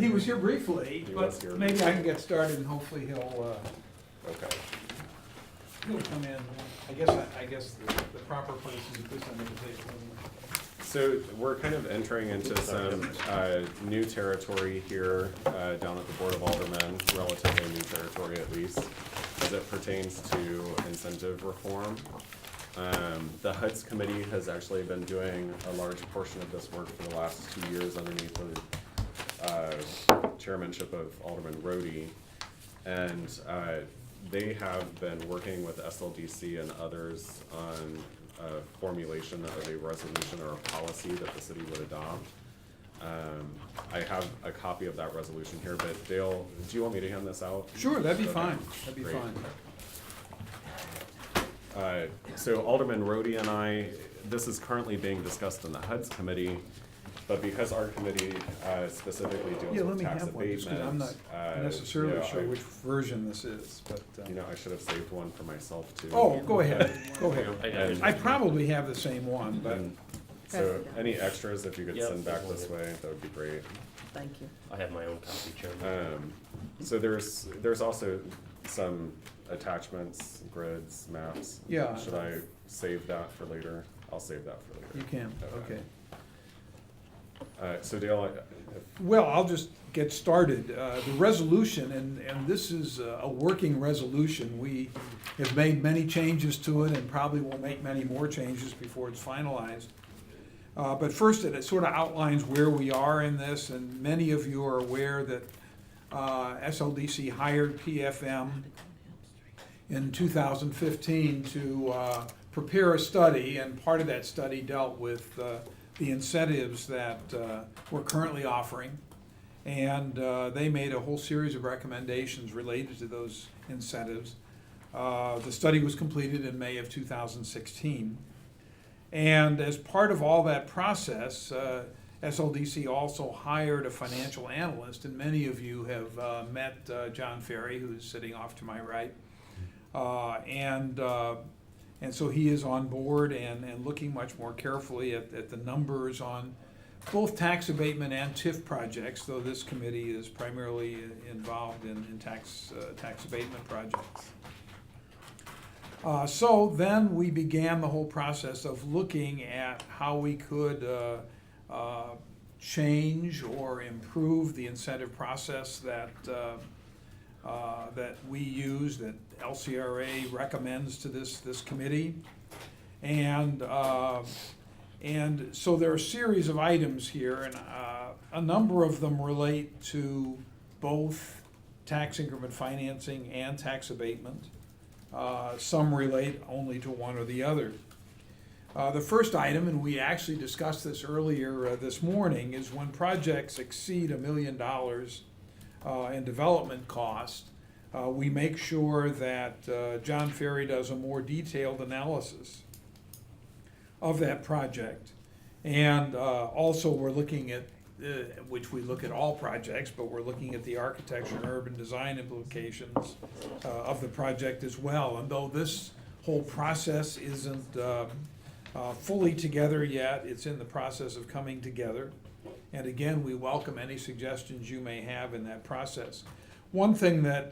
he was here briefly, He was but here maybe I briefly. can get started and hopefully he'll Okay. come in. I guess the proper place is at this end of the table. So we're kind of entering into some new territory here down at the Board of Aldermen, relatively new territory at least, as it pertains to incentive reform. The HUD's committee has actually been doing a large portion of this work for the last 2 years underneath the chairmanship of Alderman Rohde. And they have been working with SLDC and others on formulation of a resolution or a policy that the city would adopt. I have a copy of that resolution here, but Dale, do you want me to hand this out? Sure, that'd be Okay, fine. That'd be great. fine. So Alderman Rohde and I, this is currently being discussed in the HUD's committee, but because our committee specifically Yeah, deals let with me tax have one, just 'cause I'm abatement. not necessarily you know, sure which version this is, but. I should have saved one for myself too. Oh, go ahead, go ahead. And- I probably have the same one, but. and So any extras, if you could Yep. send back this way, that would be great. Thank you. I have my own copy, Chairman. So there's also some attachments, grids, maps. Yeah. Should I save that for later? I'll save that for later. You can, okay. So Dale, Well, I'll just get started. The resolution, and this is a working resolution. We have made many changes to it and probably will make many more changes before it's finalized. But first, it sort of outlines where we are in this, and many of you are aware that SLDC hired PFM in 2015 to prepare a study, and part of that study dealt with the incentives that we're currently offering. And they made a whole series of recommendations related to those incentives. The study was completed in May of 2016. And as part of all that process, SLDC also hired a financial analyst, and many of you have met John Ferry, who's sitting off to my right. And so he is on board and looking much more carefully at the numbers on both tax abatement and TIF projects, though this committee is primarily involved in tax abatement projects. So then we began the whole process of looking at how we could change or improve the incentive process that we use, that LCRA recommends to this committee. And so there are a series of items here, and a number of them relate to both tax increment financing and tax abatement. Some relate only to one or the other. The first item, and we actually discussed this earlier this morning, is when projects exceed $1 million in development cost, we make sure that John Ferry does a more detailed analysis of that project. And also we're looking at, which we look at all projects, but we're looking at the architecture and urban design implications of the project as well. And though this whole process isn't fully together yet, it's in the process of coming together. And again, we welcome any suggestions you may have in that process. One thing that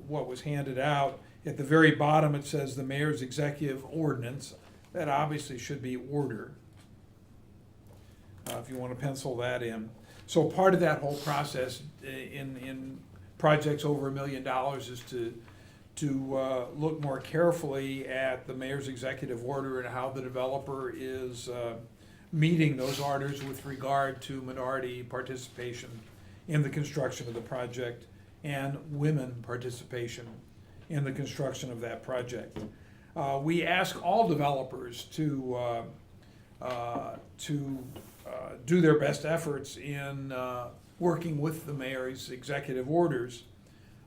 what was handed out, at the very bottom it says the mayor's executive ordinance. That obviously should be order, if you want to pencil that in. So part of that whole process in projects over $1 million is to look more carefully at the mayor's executive order and how the developer is meeting those orders with regard to minority participation in the construction of the project and women participation in the construction of that project. We ask all developers to do their best efforts in working with the mayor's executive orders,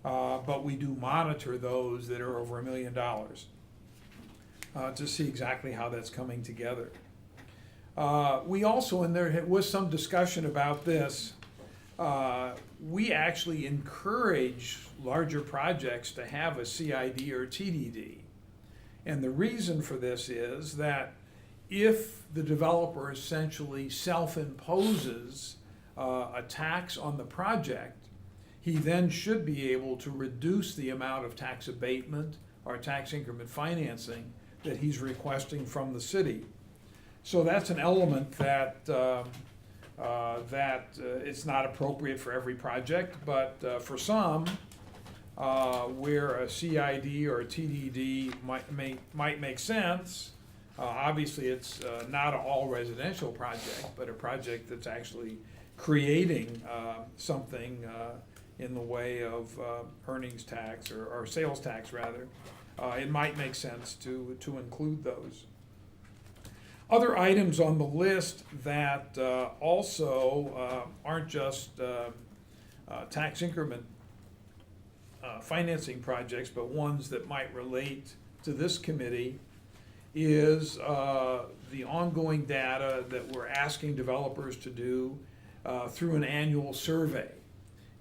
but we do monitor those that are over $1 million to see exactly how that's coming together. We also, and there was some discussion about this, we actually encourage larger projects to have a CID or TDD. And the reason for this is that if the developer essentially self-imposes a tax on the project, he then should be able to reduce the amount of tax abatement or tax increment financing that he's requesting from the city. So that's an element that it's not appropriate for every project, but for some, where a CID or a TDD might make sense. Obviously, it's not an all residential project, but a project that's actually creating something in the way of earnings tax or sales tax rather. It might make sense to include those. Other items on the list that also aren't just tax increment financing projects, but ones that might relate to this committee is the ongoing data that we're asking developers to do through an annual survey.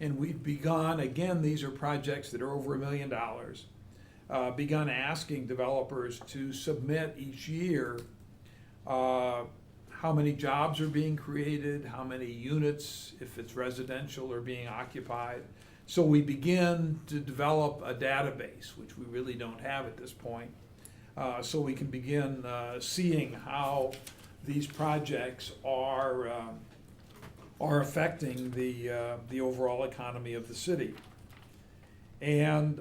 And we've begun, again, these are projects that are over $1 million, begun asking developers to submit each year how many jobs are being created, how many units, if it's residential, are being occupied. So we begin to develop a database, which we really don't have at this point, so we can begin seeing how these projects are affecting the overall economy of the city. And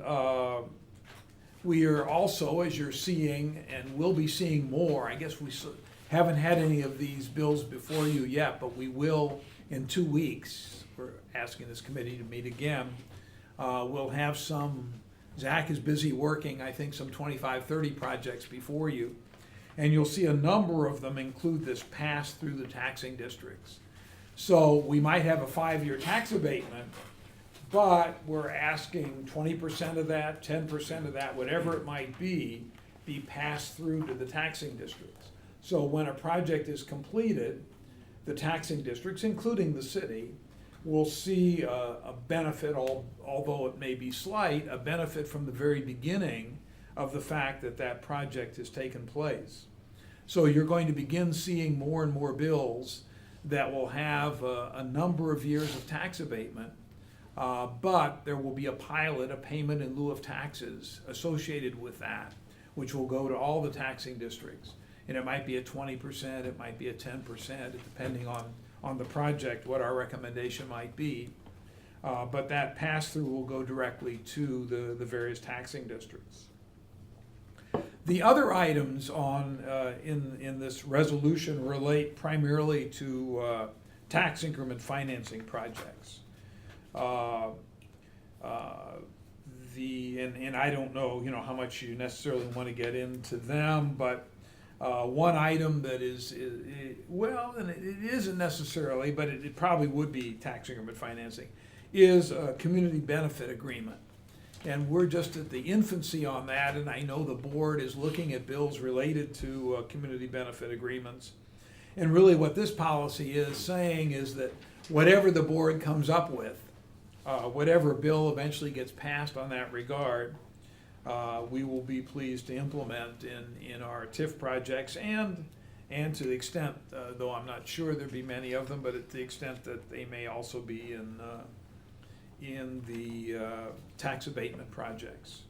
we are also, as you're seeing, and will be seeing more, I guess we haven't had any of these bills before you yet, but we will in 2 weeks. We're asking this committee to meet again. We'll have some, Zach is busy working, I think, some 25, 30 projects before you. And you'll see a number of them include this pass through the taxing districts. So we might have a 5-year tax abatement, but we're asking 20% of that, 10% of that, whatever it might be passed through to the taxing districts. So when a project is completed, the taxing districts, including the city, will see a benefit, although it may be slight, a benefit from the very beginning of the fact that that project has taken place. So you're going to begin seeing more and more bills that will have a number of years of tax abatement, but there will be a pilot, a payment in lieu of taxes associated with that, which will go to all the taxing districts. And it might be a 20%, it might be a 10%, depending on the project, what our recommendation might be. But that pass-through will go directly to the various taxing districts. The other items in this resolution relate primarily to tax increment financing projects. And I don't know, how much you necessarily want to get into them, but one item that is well, and it isn't necessarily, but it probably would be tax increment financing, is a community benefit agreement. And we're just at the infancy on that, and I know the board is looking at bills related to community benefit agreements. And really what this policy is saying is that whatever the board comes up with, whatever bill eventually gets passed on that regard, we will be pleased to implement in our TIF projects and to the extent, though I'm not sure there'd be many of them, but at the extent that they may also be in the tax abatement projects.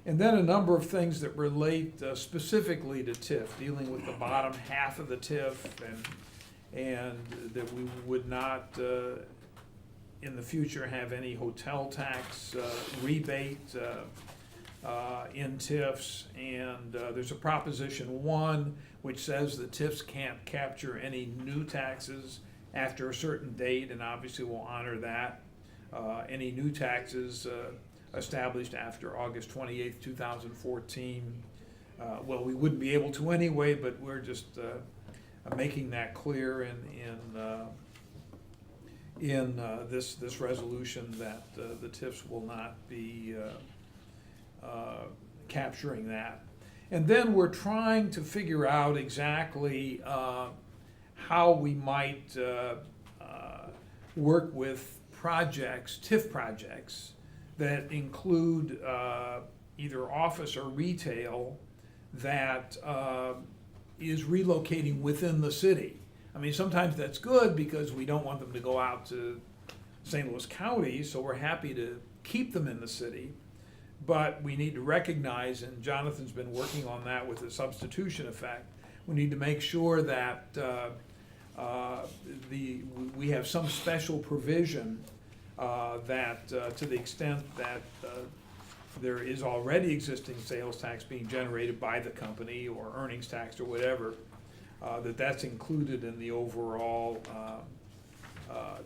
And then a number of things that relate specifically to TIF, dealing with the bottom half of the TIF, and that we would not in the future have any hotel tax rebate. in TIFs, and there's a Proposition 1 which says the TIFs can't capture any new taxes after a certain date, and obviously we'll honor that. Any new taxes established after August 28th, 2014, well, we wouldn't be able to anyway, but we're just making that clear in this resolution that the TIFs will not be capturing that. And then we're trying to figure out exactly how we might work with projects, TIF projects, that include either office or retail that is relocating within the city. I mean, sometimes that's good because we don't want them to go out to St. Louis County, so we're happy to keep them in the city. But we need to recognize, and Jonathan's been working on that with the substitution effect, we need to make sure that we have some special provision that to the extent that there is already existing sales tax being generated by the company or earnings tax or whatever, that's included in the overall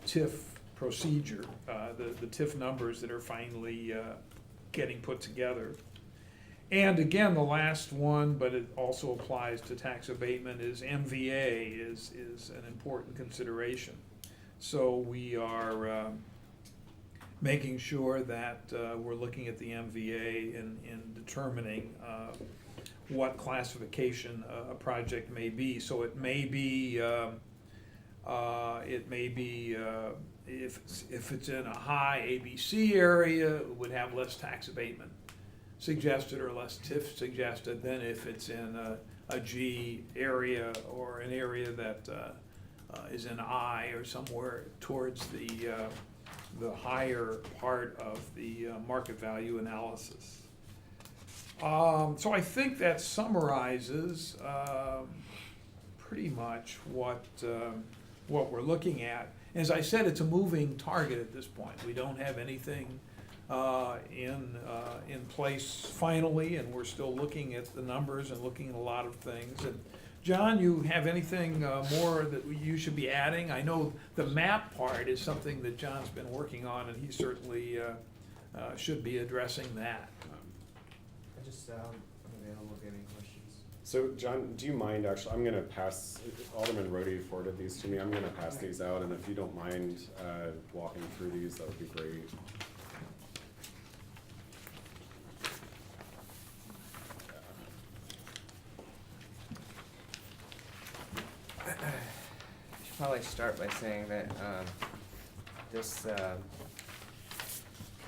TIF procedure, the TIF numbers that are finally getting put together. And again, the last one, but it also applies to tax abatement, is MVA is an important consideration. So we are making sure that we're looking at the MVA in determining what classification a project may be. So it may be if it's in a high ABC area, it would have less tax abatement suggested or less TIF suggested than if it's in a G area or an area that is in I or somewhere towards the higher part of the market value analysis. So I think that summarizes pretty much what we're looking at. As I said, it's a moving target at this point. We don't have anything in place finally, and we're still looking at the numbers and looking at a lot of things. And John, you have anything more that you should be adding? I know the map part is something that John's been working on, and he certainly should be addressing that. I just, I'm available if you have any questions. So John, do you mind actually, I'm gonna pass, Alderman Rhodey forwarded these to me, I'm gonna pass these out, and if you don't mind walking through these, that would be great. I should probably start by saying that this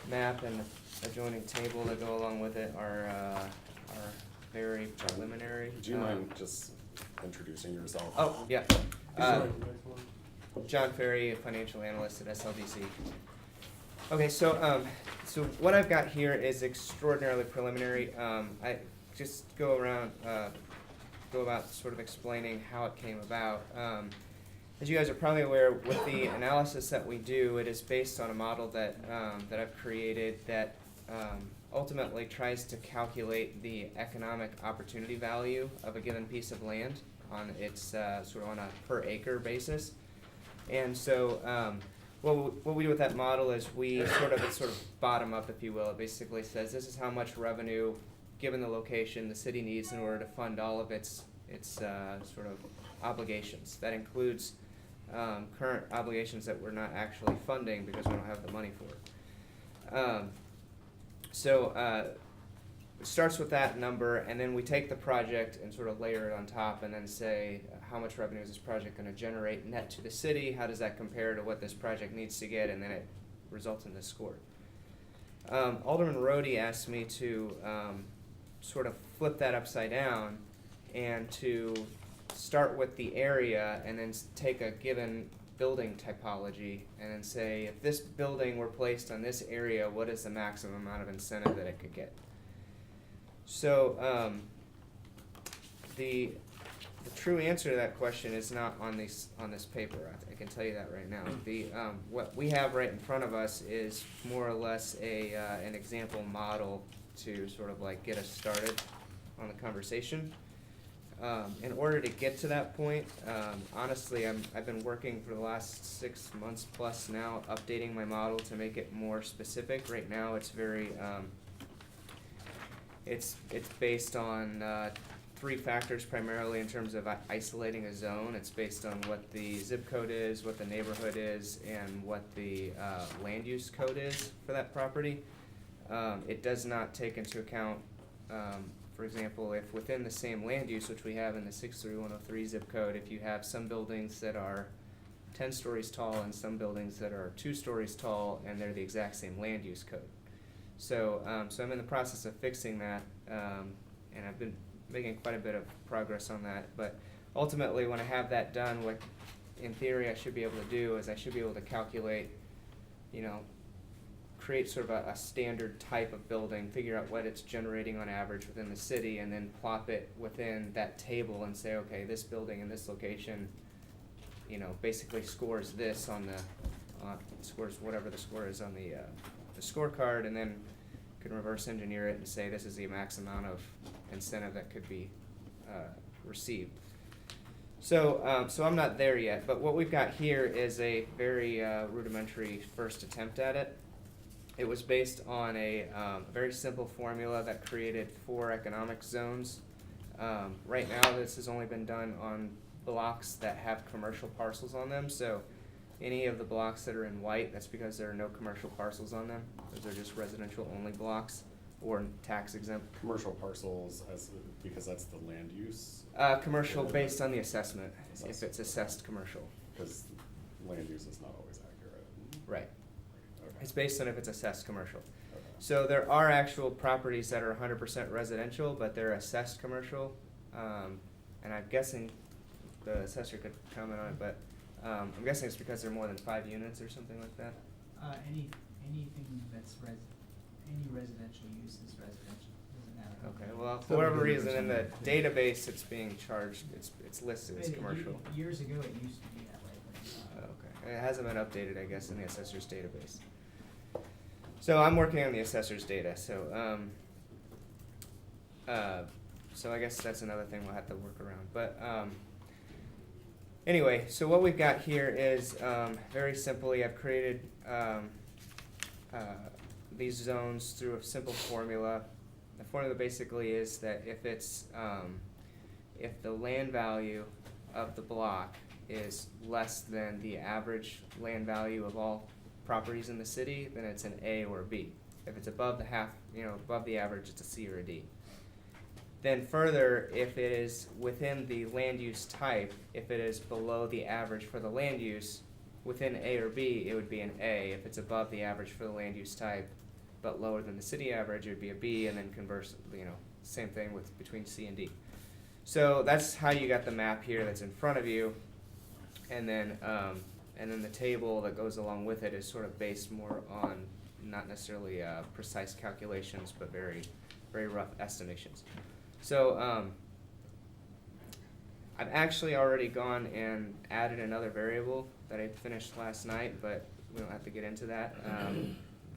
map and adjoining table that go along with it are very preliminary. Do you mind just introducing yourself? Oh, yeah. John Ferry, a financial analyst at SLDC. Okay, so what I've got here is extraordinarily preliminary. I just go about sort of explaining how it came about. As you guys are probably aware, with the analysis that we do, it is based on a model that I've created that ultimately tries to calculate the economic opportunity value of a given piece of land on its sort of on a per acre basis. And so what we do with that model is it's sort of bottom up, if you will. It basically says this is how much revenue, given the location, the city needs in order to fund all of its sort of obligations. That includes current obligations that we're not actually funding because we don't have the money for it. It starts with that number, and then we take the project and sort of layer it on top and then say how much revenue is this project going to generate net to the city, how does that compare to what this project needs to get, and then it results in this score. Alderman Rhodey asked me to sort of flip that upside down and to start with the area and then take a given building typology and then say if this building were placed on this area, what is the maximum amount of incentive that it could get? So the true answer to that question is not on this paper. I can tell you that right now. What we have right in front of us is more or less an example model to sort of like get us started on the conversation. In order to get to that point, honestly, I've been working for the last 6 months plus now, updating my model to make it more specific. Right now, it's very, it's based on 3 factors primarily in terms of isolating a zone. It's based on what the zip code is, what the neighborhood is, and what the land use code is for that property. It does not take into account, for example, if within the same land use, which we have in the 63103 zip code, if you have some buildings that are 10 stories tall and some buildings that are 2 stories tall, and they're the exact same land use code. So, so I'm in the process of fixing that, and I've been making quite a bit of progress on that. But ultimately, when I have that done, what in theory I should be able to do is I should be able to calculate, you know, create sort of a standard type of building, figure out what it's generating on average within the city, and then plop it within that table and say, okay, this building in this location, you know, basically scores this on the, scores whatever the score is on the scorecard, and then can reverse engineer it and say this is the max amount of incentive that could be received. So, so I'm not there yet, but what we've got here is a very rudimentary first attempt at it. It was based on a very simple formula that created 4 economic zones. Right now, this has only been done on blocks that have commercial parcels on them. So any of the blocks that are in white, that's because there are no commercial parcels on them. Those are just residential only blocks or tax exempt. Commercial parcels, because that's the land use? Commercial based on the assessment, if it's assessed commercial. Because land use is not always accurate. Right. Okay. It's based on if it's assessed commercial. Okay. So there are actual properties that are 100% residential, but they're assessed commercial. And I'm guessing the assessor could comment on it, but I'm guessing it's because they're more than 5 units or something like that. Anything that's any residential use is residential, doesn't matter. Okay, well, for whatever reason, in the database, it's being charged, it's listed as commercial. Years ago, it used to be that way, but, Okay, it hasn't been updated, I guess, in the assessor's database. So I'm working on the assessor's data, so, so I guess that's another thing we'll have to work around, but, anyway, so what we've got here is, very simply, I've created, these zones through a simple formula. The formula basically is that if it's, if the land value of the block is less than the average land value of all properties in the city, then it's an A or a B. If it's above the half, you know, above the average, it's a C or a D. Then further, if it is within the land use type, if it is below the average for the land use, within A or B, it would be an A. If it's above the average for the land use type, but lower than the city average, it would be a B, and then converse, you know, same thing with between C and D. So that's how you got the map here that's in front of you, and then the table that goes along with it is sort of based more on not necessarily precise calculations, but very, very rough estimations. So I've actually already gone and added another variable that I finished last night, but we don't have to get into that.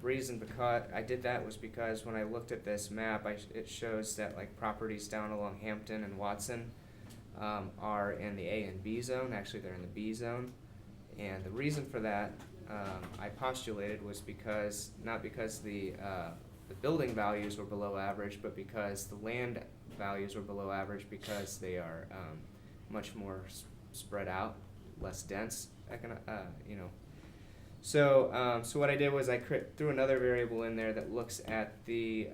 Reason because I did that was because when I looked at this map, it shows that like properties down along Hampton and Watson are in the A and B zone. Actually, they're in the B zone, and the reason for that I postulated was because not because the building values were below average, but because the land values were below average because they are much more spread out, less dense, you know. So, so what I did was I threw another variable in there that looks at the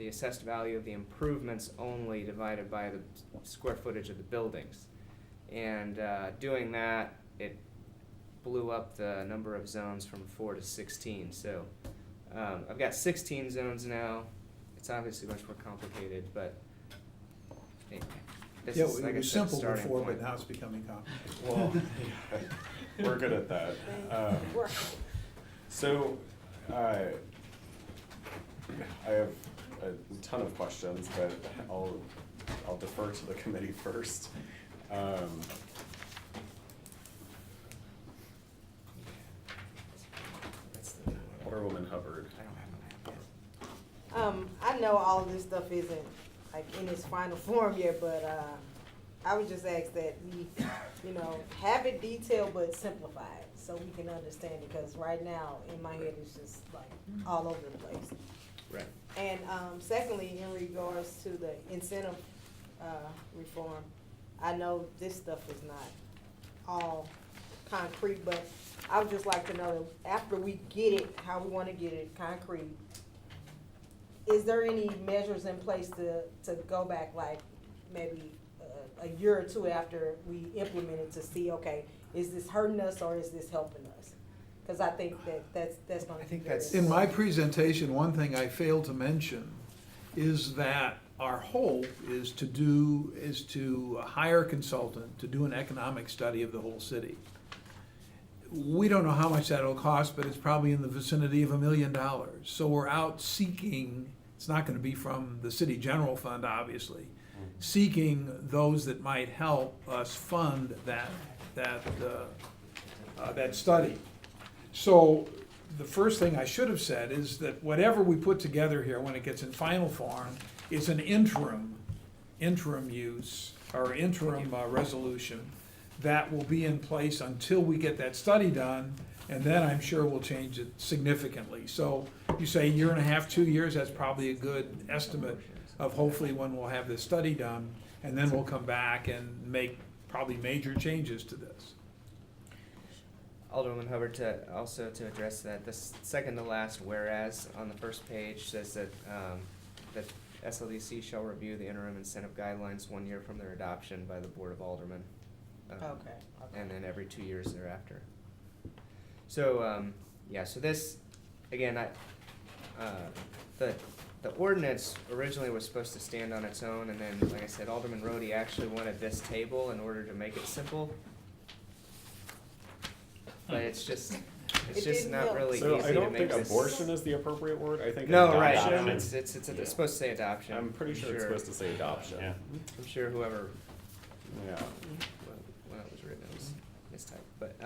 assessed value of the improvements only divided by the square footage of the buildings. And doing that, it blew up the number of zones from 4 to 16. So I've got 16 zones now. It's obviously much more complicated, but anyway. This is, like it I was said, simple starting before, point. but now it's becoming complicated. Well, we're good at that. So, I have a ton of questions, but I'll defer to the committee first. Alderwoman Hubbard. I know all of this stuff isn't like in its final form yet, but, I would just ask that we, you know, have it detailed but simplified so we can understand it, because right now in my head it's just like all over the place. Right. And, secondly, in regards to the incentive, reform, I know this stuff is not all concrete, but I would just like to know, after we get it, how we wanna get it concrete, is there any measures in place to go back, like maybe a year or two after we implement it, to see, okay, is this hurting us or is this helping us? Cause I think that's gonna I be think very that's- In my presentation, one thing I failed to mention is that our hope is to hire a consultant to do an economic study of the whole city. We don't know how much that'll cost, but it's probably in the vicinity of $1 million. So we're out seeking, it's not gonna be from the city general fund, obviously, seeking those that might help us fund that study. So the first thing I should have said is that whatever we put together here, when it gets in final form, is an interim use or interim resolution that will be in place until we get that study done, and then I'm sure we'll change it significantly. So you say a year and a half, 2 years, that's probably a good estimate of hopefully when we'll have this study done, and then we'll come back and make probably major changes to this. Alderman Hubbard, to address that, the second to last whereas on the first page says that, that SLDC shall review the interim incentive guidelines 1 year from their adoption by the Board of Aldermen. Okay. And then every 2 years thereafter. So, yeah, so this, again, the ordinance originally was supposed to stand on its own, and then, like I said, Alderman Rhodey actually wanted this table in order to make it simple. But it's just not really easy So I to don't make think this. abortion is the appropriate word. I think No, right, adoption. no, it's supposed to say adoption. I'm pretty sure it's supposed to say adoption. Yeah. I'm sure whoever, Yeah. when it was written, it was mistyped, but,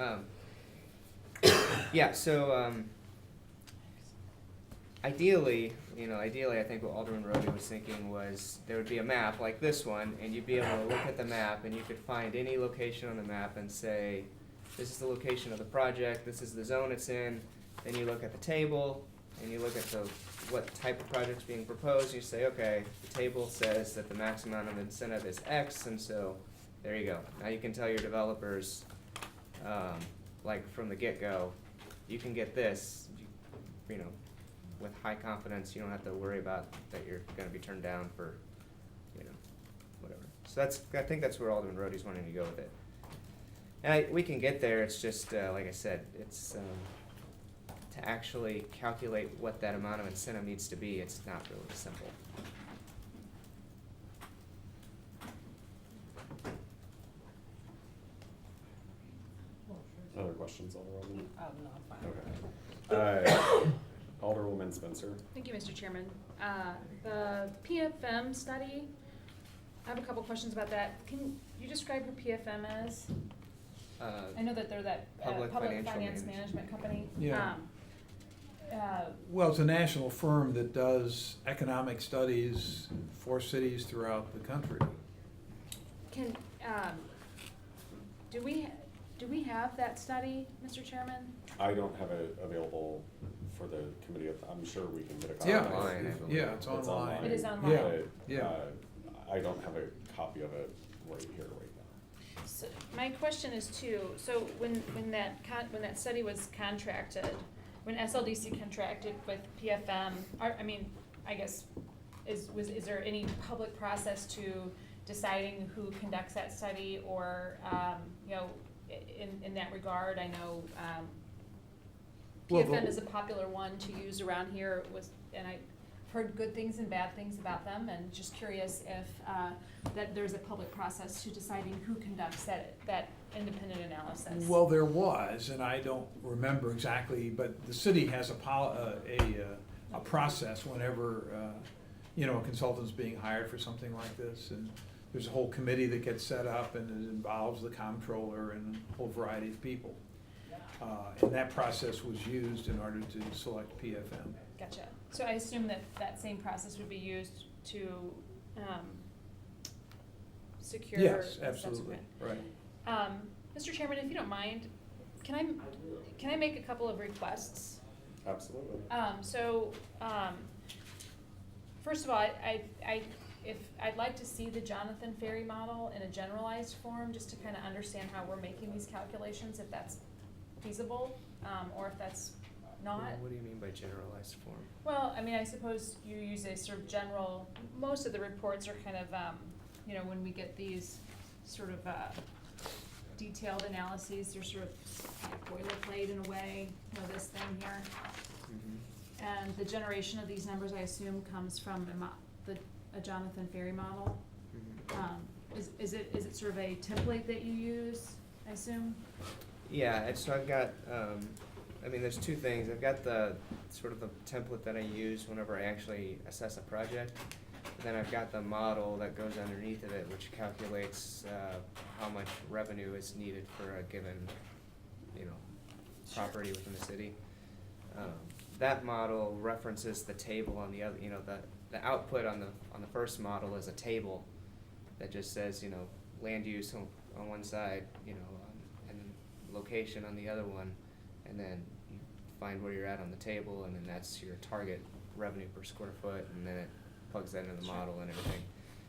yeah, so, ideally, I think what Alderman Rhodey was thinking was there would be a map like this one, and you'd be able to look at the map, and you could find any location on the map and say, this is the location of the project, this is the zone it's in, then you look at the table, and you look at what type of project's being proposed, and you say, okay, the table says that the max amount of incentive is X, and so, there you go. Now you can tell your developers, like from the get-go, you can get this, you know, with high confidence, you don't have to worry about that you're gonna be turned down for, you know, whatever. So I think that's where Alderman Rhodey's wanting to go with it. And we can get there, it's just, like I said, it's, to actually calculate what that amount of incentive needs to be, it's not really simple. Other questions, Alderwoman? Oh, no, I'm fine. Okay. Alderwoman Spencer. Thank you, Mr. Chairman. The PFM study, I have a couple questions about that. Can you describe who PFM is? I know that they're that Public public Financial finance Management. management company. Yeah. Uh, Well, it's a national firm that does economic studies for cities throughout the country. Can, do we have that study, Mr. Chairman? I don't have it available for the committee. I'm sure we can get a copy. Yeah, Online, I believe. yeah, it's online. It is online. Yeah, But, yeah. I don't have a copy of it right here, right now. So my question is too, so when that study was contracted, when SLDC contracted with PFM, I guess, is there any public process to deciding who conducts that study, or, in that regard, I know, Well, PFM is a popular one to use around here, and I've heard good things and bad things about them, and just curious if, that there's a public process to deciding who conducts that independent analysis. Well, there was, and I don't remember exactly, but the city has a process whenever, a consultant's being hired for something like this, and there's a whole committee that gets set up, and it involves the comptroller and a whole variety of people. And that process was used in order to select PFM. Gotcha. So I assume that that same process would be used to, secure Yes, the absolutely, subsequent. right. Mr. Chairman, if you don't mind, can I make a couple of requests? Absolutely. First of all, I'd like to see the Jonathan Ferry model in a generalized form, just to kind of understand how we're making these calculations, if that's feasible, or if that's not. What do you mean by generalized form? Well, I mean, I suppose you use a sort of general, most of the reports are kind of, you know, when we get these sort of, detailed analyses, they're sort of like boilerplate in a way, you know, this thing here. Mm-hmm. And the generation of these numbers, I assume, comes from a Jonathan Ferry model. Mm-hmm. Is it sort of a template that you use, I assume? Yeah, and so I've got, I mean, there's two things. I've got the sort of the template that I use whenever I actually assess a project. Then I've got the model that goes underneath of it, which calculates how much revenue is needed for a given, you know, property within the city. That model references the table on the other. You know, the output on the first model is a table that just says, you know, land use on one side, you know, and location on the other one, and then you find where you're at on the table, and then that's your target revenue per square foot, and then it plugs that into the model and everything.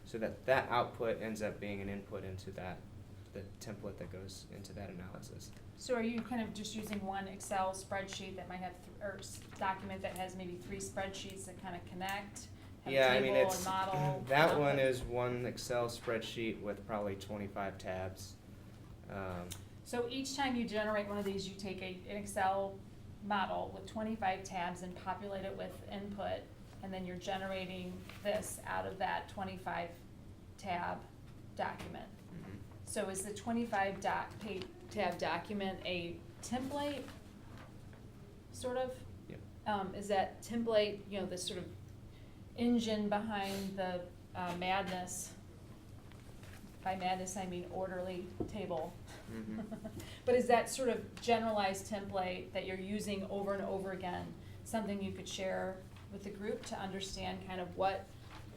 So that output ends up being an input into the template that goes into that analysis. So are you kind of just using one Excel spreadsheet that might have, or document that has maybe 3 spreadsheets that kind of connect? Have Yeah, I table mean, it's, and model, that one output? is one Excel spreadsheet with probably 25 tabs. So each time you generate one of these, you take an Excel model with 25 tabs and populate it with input, and then you're generating this out of that 25 tab document. Mhm. So is the 25 tab document a template, sort of? Yep. Is that template, you know, the sort of engine behind the madness? By madness, I mean orderly table. Mhm. But is that sort of generalized template that you're using over and over again, something you could share with the group to understand kind of what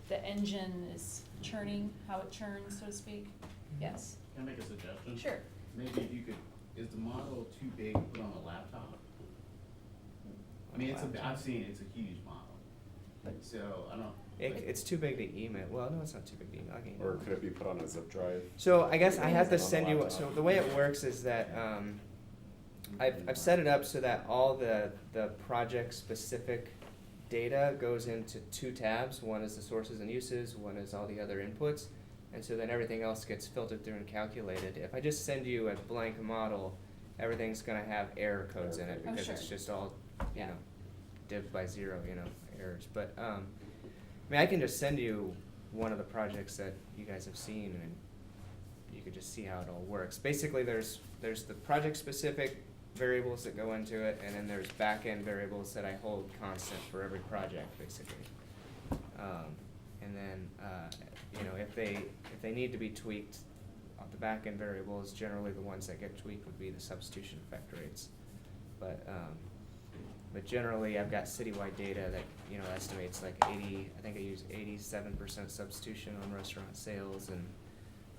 the engine is churning, how it churns, so to speak? Yes. Can I make a suggestion? Sure. Maybe if you could, is the model too big to put on a laptop? I mean, I've seen it's a huge model, so I don't. It's too big to email. Well, no, it's not too big to email. I can email Or it. could it be put on a zip drive? So I guess I have to On the send you, laptop. so the way it works is that, I've set it up so that all the project-specific data goes into 2 tabs. One is the sources and uses, one is all the other inputs, and so then everything else gets filtered through and calculated. If I just send you a blank model, everything's gonna have error codes in it, Oh, because sure. it's just all, you Yeah. know, div by 0, you know, errors. But, I mean, I can just send you one of the projects that you guys have seen, and you could just see how it all works. Basically, there's the project-specific variables that go into it, and then there's back-end variables that I hold constant for every project, basically. And then, you know, if they need to be tweaked, the back-end variables, generally the ones that get tweaked would be the substitution effect rates. But generally, I've got citywide data that, you know, estimates like I think I use 87% substitution on restaurant sales, and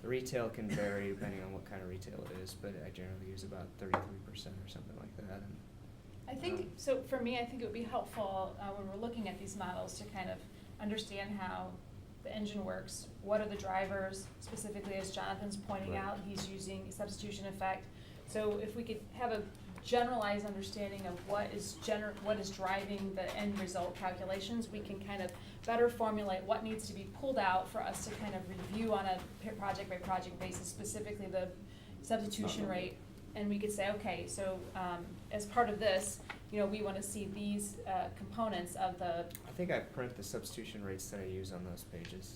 the retail can vary depending on what kind of retail it is, but I generally use about 33% or something like that. And, I think, so for me, I think it would be helpful when we're looking at these models to kind of understand how the engine works. What are the drivers, specifically as Jonathan's pointing Right. out, he's using substitution effect. So if we could have a generalized understanding of what is driving the end result calculations, we can kind of better formulate what needs to be pulled out for us to kind of review on a project by project basis, specifically the substitution rate. And we could say, okay, so as part of this, you know, we want to see these components of the. I think I print the substitution rates that I use on those pages.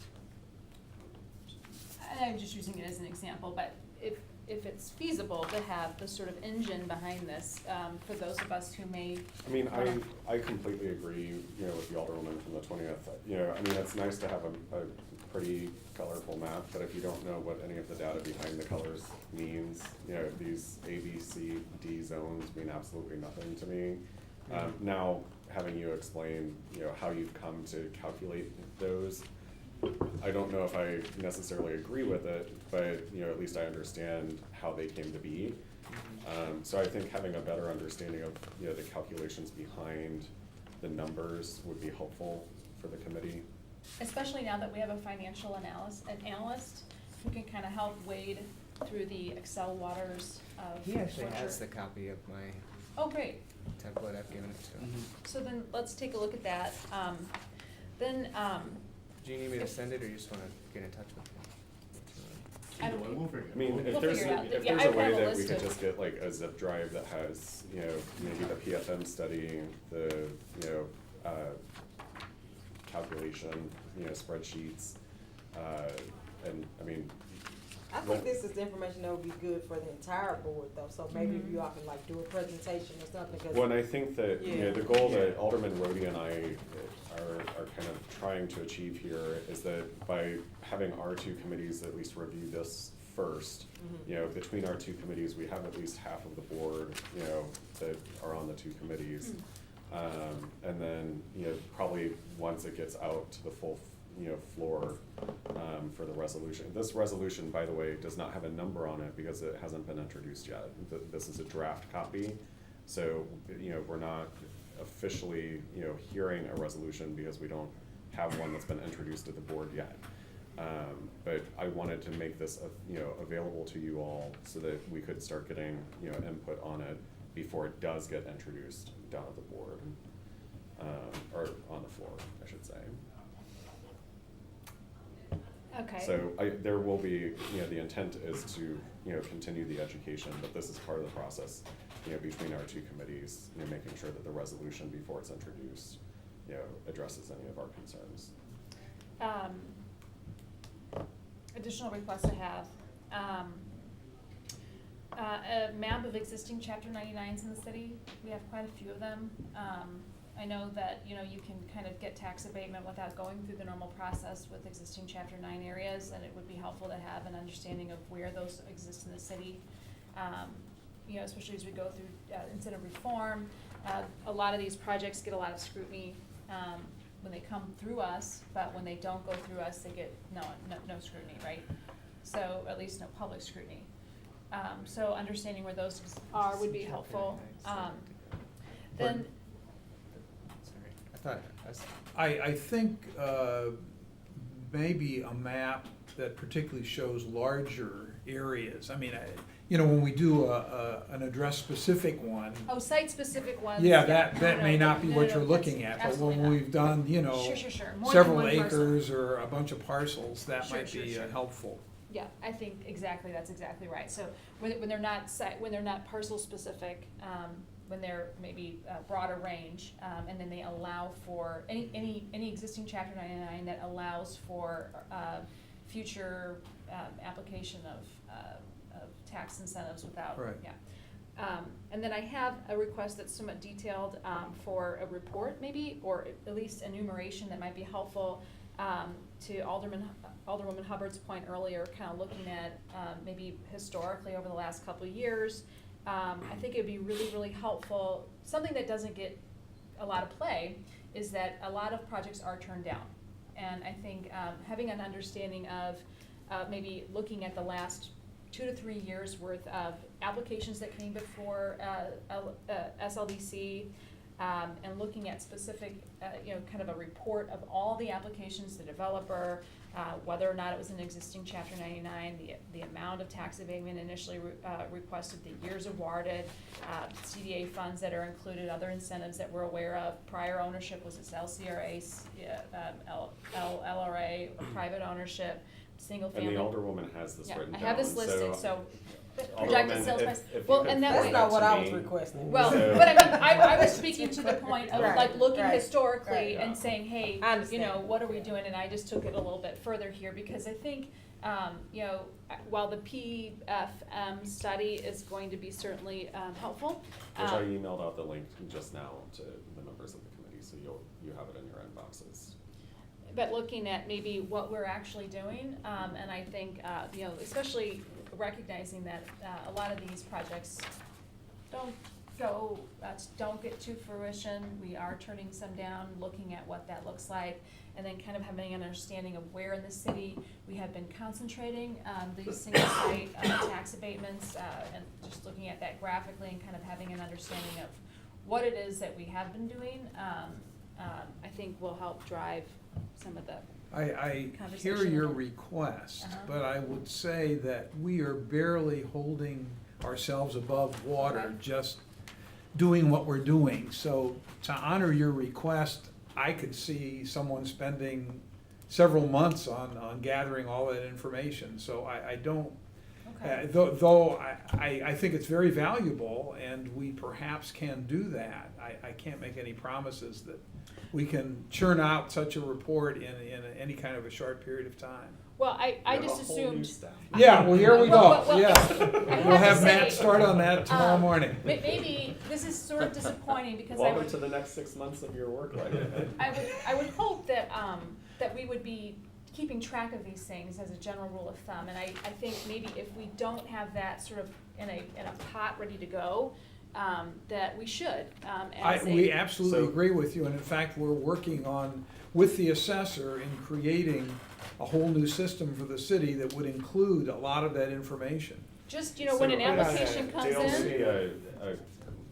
I'm just using it as an example, but if it's feasible to have the sort of engine behind this, for those of us who may. I mean, I completely agree, you know, with the Alderwoman from the 20th. You know, I mean, it's nice to have a pretty colorful map, but if you don't know what any of the data behind the colors means, you know, these A, B, C, D zones mean absolutely nothing to me. Now, having you explain, how you've come to calculate those. I don't know if I necessarily agree with it, but, at least I understand how they came to be. So I think having a better understanding of, the calculations behind the numbers would be helpful for the committee. Especially now that we have a financial analyst who can kind of help wade through the Excel waters of. He actually what has you're- the copy of my Oh, great. template. I've given it to him. So then let's take a look at that. Then, Do you need me to if- send it, or you just wanna get in touch with me? I Either don't- way, we'll figure it I mean, out. if We'll there's, figure it out. if Yeah, there's I a way have a that we list could of- just get like a zip drive that has, maybe the PFM study, the, calculation, spreadsheets, and, I mean, I think this is the information that would be good for the entire board though, so maybe if you all can like do a presentation or something, cause. well, and I think that, Yeah. the goal that Alderman Rhodey and I are kind of trying to achieve here is that by having our two committees at least review this first, between our two committees, we have at least half of the board, that are on the two committees. And then, probably once it gets out to the full, floor, for the resolution. This resolution, by the way, does not have a number on it because it hasn't been introduced yet. This is a draft copy. So, we're not officially, hearing a resolution because we don't have one that's been introduced to the board yet. But I wanted to make this, available to you all so that we could start getting, input on it before it does get introduced down at the board, or on the floor, I should say. Okay. So there will be, the intent is to, continue the education, but this is part of the process, between our two committees, making sure that the resolution before it's introduced, addresses any of our concerns. Additional requests I have. A map of existing chapter 99s in the city. We have quite a few of them. I know that, you can kind of get tax abatement without going through the normal process with existing chapter 9 areas, and it would be helpful to have an understanding of where those exist in the city. Especially as we go through incentive reform. A lot of these projects get a lot of scrutiny when they come through us, but when they don't go through us, they get no scrutiny, right? So at least no public scrutiny. So understanding where those are would be helpful. Then, Sorry, I thought, I think maybe a map that particularly shows larger areas. I mean, when we do an address-specific one, site-specific ones. yeah, that no, may not be what no, you're looking that's at, but absolutely when not. we've done, Sure. More than several one parcel. acres or a bunch of parcels, that Sure, might sure, be sure. helpful. Yeah, I think that's exactly right. So when they're not parcel specific, when they're maybe a broader range, and then they allow for any existing chapter 99 that allows for future application of tax incentives without. Right. Yeah. And then I have a request that's somewhat detailed for a report maybe, or at least enumeration that might be helpful to Alderwoman Hubbard's point earlier, kind of looking at maybe historically over the last couple of years. I think it'd be really, really helpful. Something that doesn't get a lot of play is that a lot of projects are turned down. And I think having an understanding of maybe looking at the last 2 to 3 years worth of applications that came before SLDC, and looking at specific, kind of a report of all the applications, the developer, whether or not it was an existing Chapter 99, the amount of tax abatement initially requested, the years awarded, CDA funds that are included, other incentives that we're aware of, prior ownership, was it LCRA, LRA, private ownership, single family. And the Alderwoman has this Yeah, written I down, have this listed, so Alderwoman, projected sales price. if you Well, could and that forward way. That's not to what I was me. requesting. Well, So- but I mean, I was speaking to the point of Right, like looking right, historically right. and saying, hey, I understand. what are we doing? And I just took it a little bit further here because I think, while the PFM study is going to be certainly helpful. Which I emailed out the link just now to the members of the committee, so you have it in your inboxes. But looking at maybe what we're actually doing, and I think, especially recognizing that a lot of these projects don't don't get to fruition, we are turning some down, looking at what that looks like, and then kind of having an understanding of where in the city we have been concentrating these single site tax abatements, and just looking at that graphically and kind of having an understanding of what it is that we have been doing, I think will help drive some of the I hear conversation. your request, but I would say that we are barely holding ourselves above water, Okay. just doing what we're doing. So to honor your request, I could see someone spending several months on gathering all that information. So I don't, Okay. though I think it's very valuable and we perhaps can do that. I can't make any promises that we can churn out such a report in any kind of a short period of time. Well, I just assumed. Yeah, well, here we go, Well, yeah. I We'll have have to Matt say, start on that tomorrow morning. Maybe this is sort of disappointing because Welcome to the next 6 months of your work life. I would hope that, that we would be keeping track of these things as a general rule of thumb, and I think maybe if we don't have that sort of in a pot ready to go, that we should, We absolutely So- agree with you, and in fact, we're working on, with the assessor, in creating a whole new system for the city that would include a lot of that information. just, when an application comes Dale, in.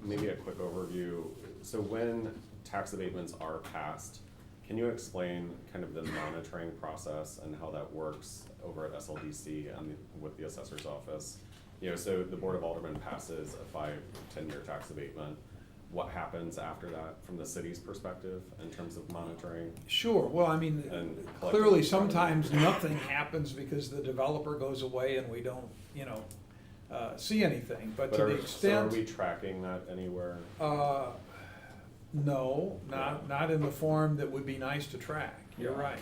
maybe a quick overview. So when tax abatements are passed, can you explain kind of the monitoring process and how that works over at SLDC and with the assessor's office? So the Board of Aldermen passes a 5-10-year tax abatement. What happens after that from the city's perspective in terms of monitoring? Sure, well, I mean, And clearly collecting- sometimes nothing happens because the developer goes away and we don't, see anything, but to the So are extent. we tracking that anywhere? No, not in the form that would be nice to track, you're Yeah. right.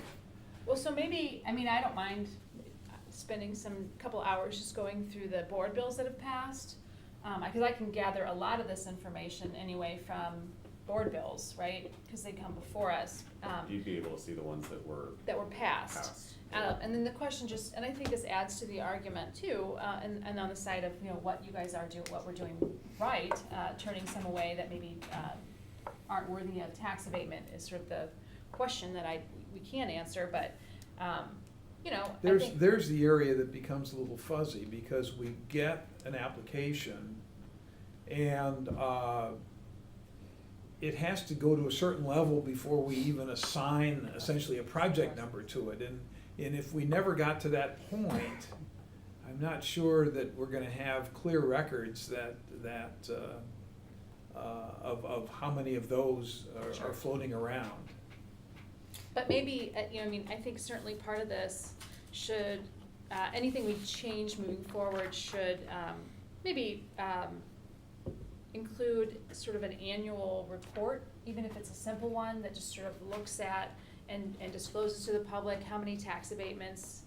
Well, so maybe, I don't mind spending couple hours just going through the board bills that have passed. Because I can gather a lot of this information anyway from board bills, right? Because they come before us, You'd be able to see the ones that were passed. passed. And then the question and I think this adds to the argument too, and on the side of, what you guys are doing, what we're doing right, turning some away that maybe aren't worthy of tax abatement is sort of the question that we can answer, but, I think. There's the area that becomes a little fuzzy, because we get an application and it has to go to a certain level before we even assign essentially a project number to it. And if we never got to that point, I'm not sure that we're gonna have clear records of how many of those are floating around. But maybe, I think certainly part of this should, anything we change moving forward should maybe include sort of an annual report, even if it's a simple one that just sort of looks at and discloses to the public how many tax abatements,